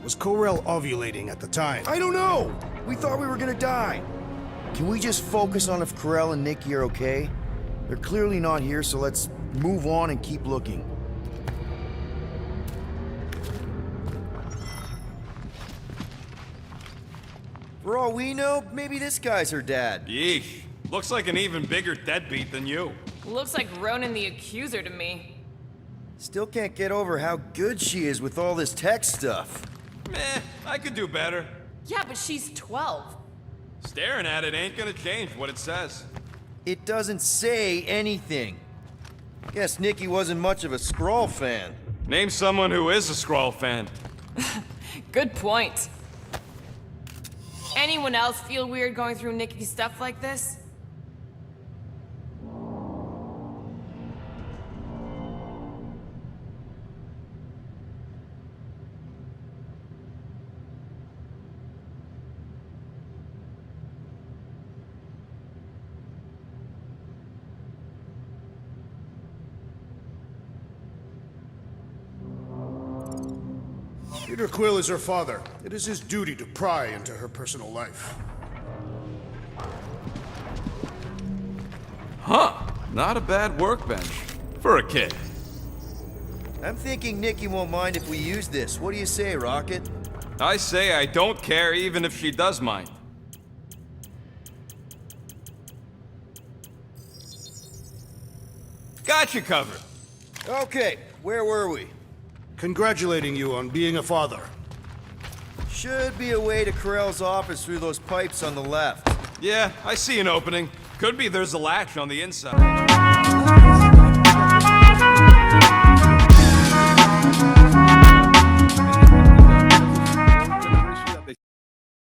Speaker 12: Was Corel ovulating at the time?
Speaker 1: I don't know! We thought we were gonna die. Can we just focus on if Corel and Nikki are okay? They're clearly not here, so let's move on and keep looking. For all we know, maybe this guy's her dad.
Speaker 5: Yeesh. Looks like an even bigger deadbeat than you.
Speaker 7: Looks like Ronan the Accuser to me.
Speaker 1: Still can't get over how good she is with all this tech stuff.
Speaker 5: Meh, I could do better.
Speaker 7: Yeah, but she's 12.
Speaker 5: Staring at it ain't gonna change what it says.
Speaker 1: It doesn't say anything. Guess Nikki wasn't much of a Skrull fan.
Speaker 5: Name someone who is a Skrull fan.
Speaker 7: Good point. Anyone else feel weird going through Nikki's stuff like this?
Speaker 12: Peter Quill is her father. It is his duty to pry into her personal life.
Speaker 5: Huh. Not a bad workbench. For a kid.
Speaker 1: I'm thinking Nikki won't mind if we use this. What do you say, Rocket?
Speaker 5: I say I don't care even if she does mind. Got you covered.
Speaker 1: Okay, where were we?
Speaker 12: Congratulating you on being a father.
Speaker 1: Should be a way to Corel's office through those pipes on the left.
Speaker 5: Yeah, I see an opening. Could be there's a latch on the inside.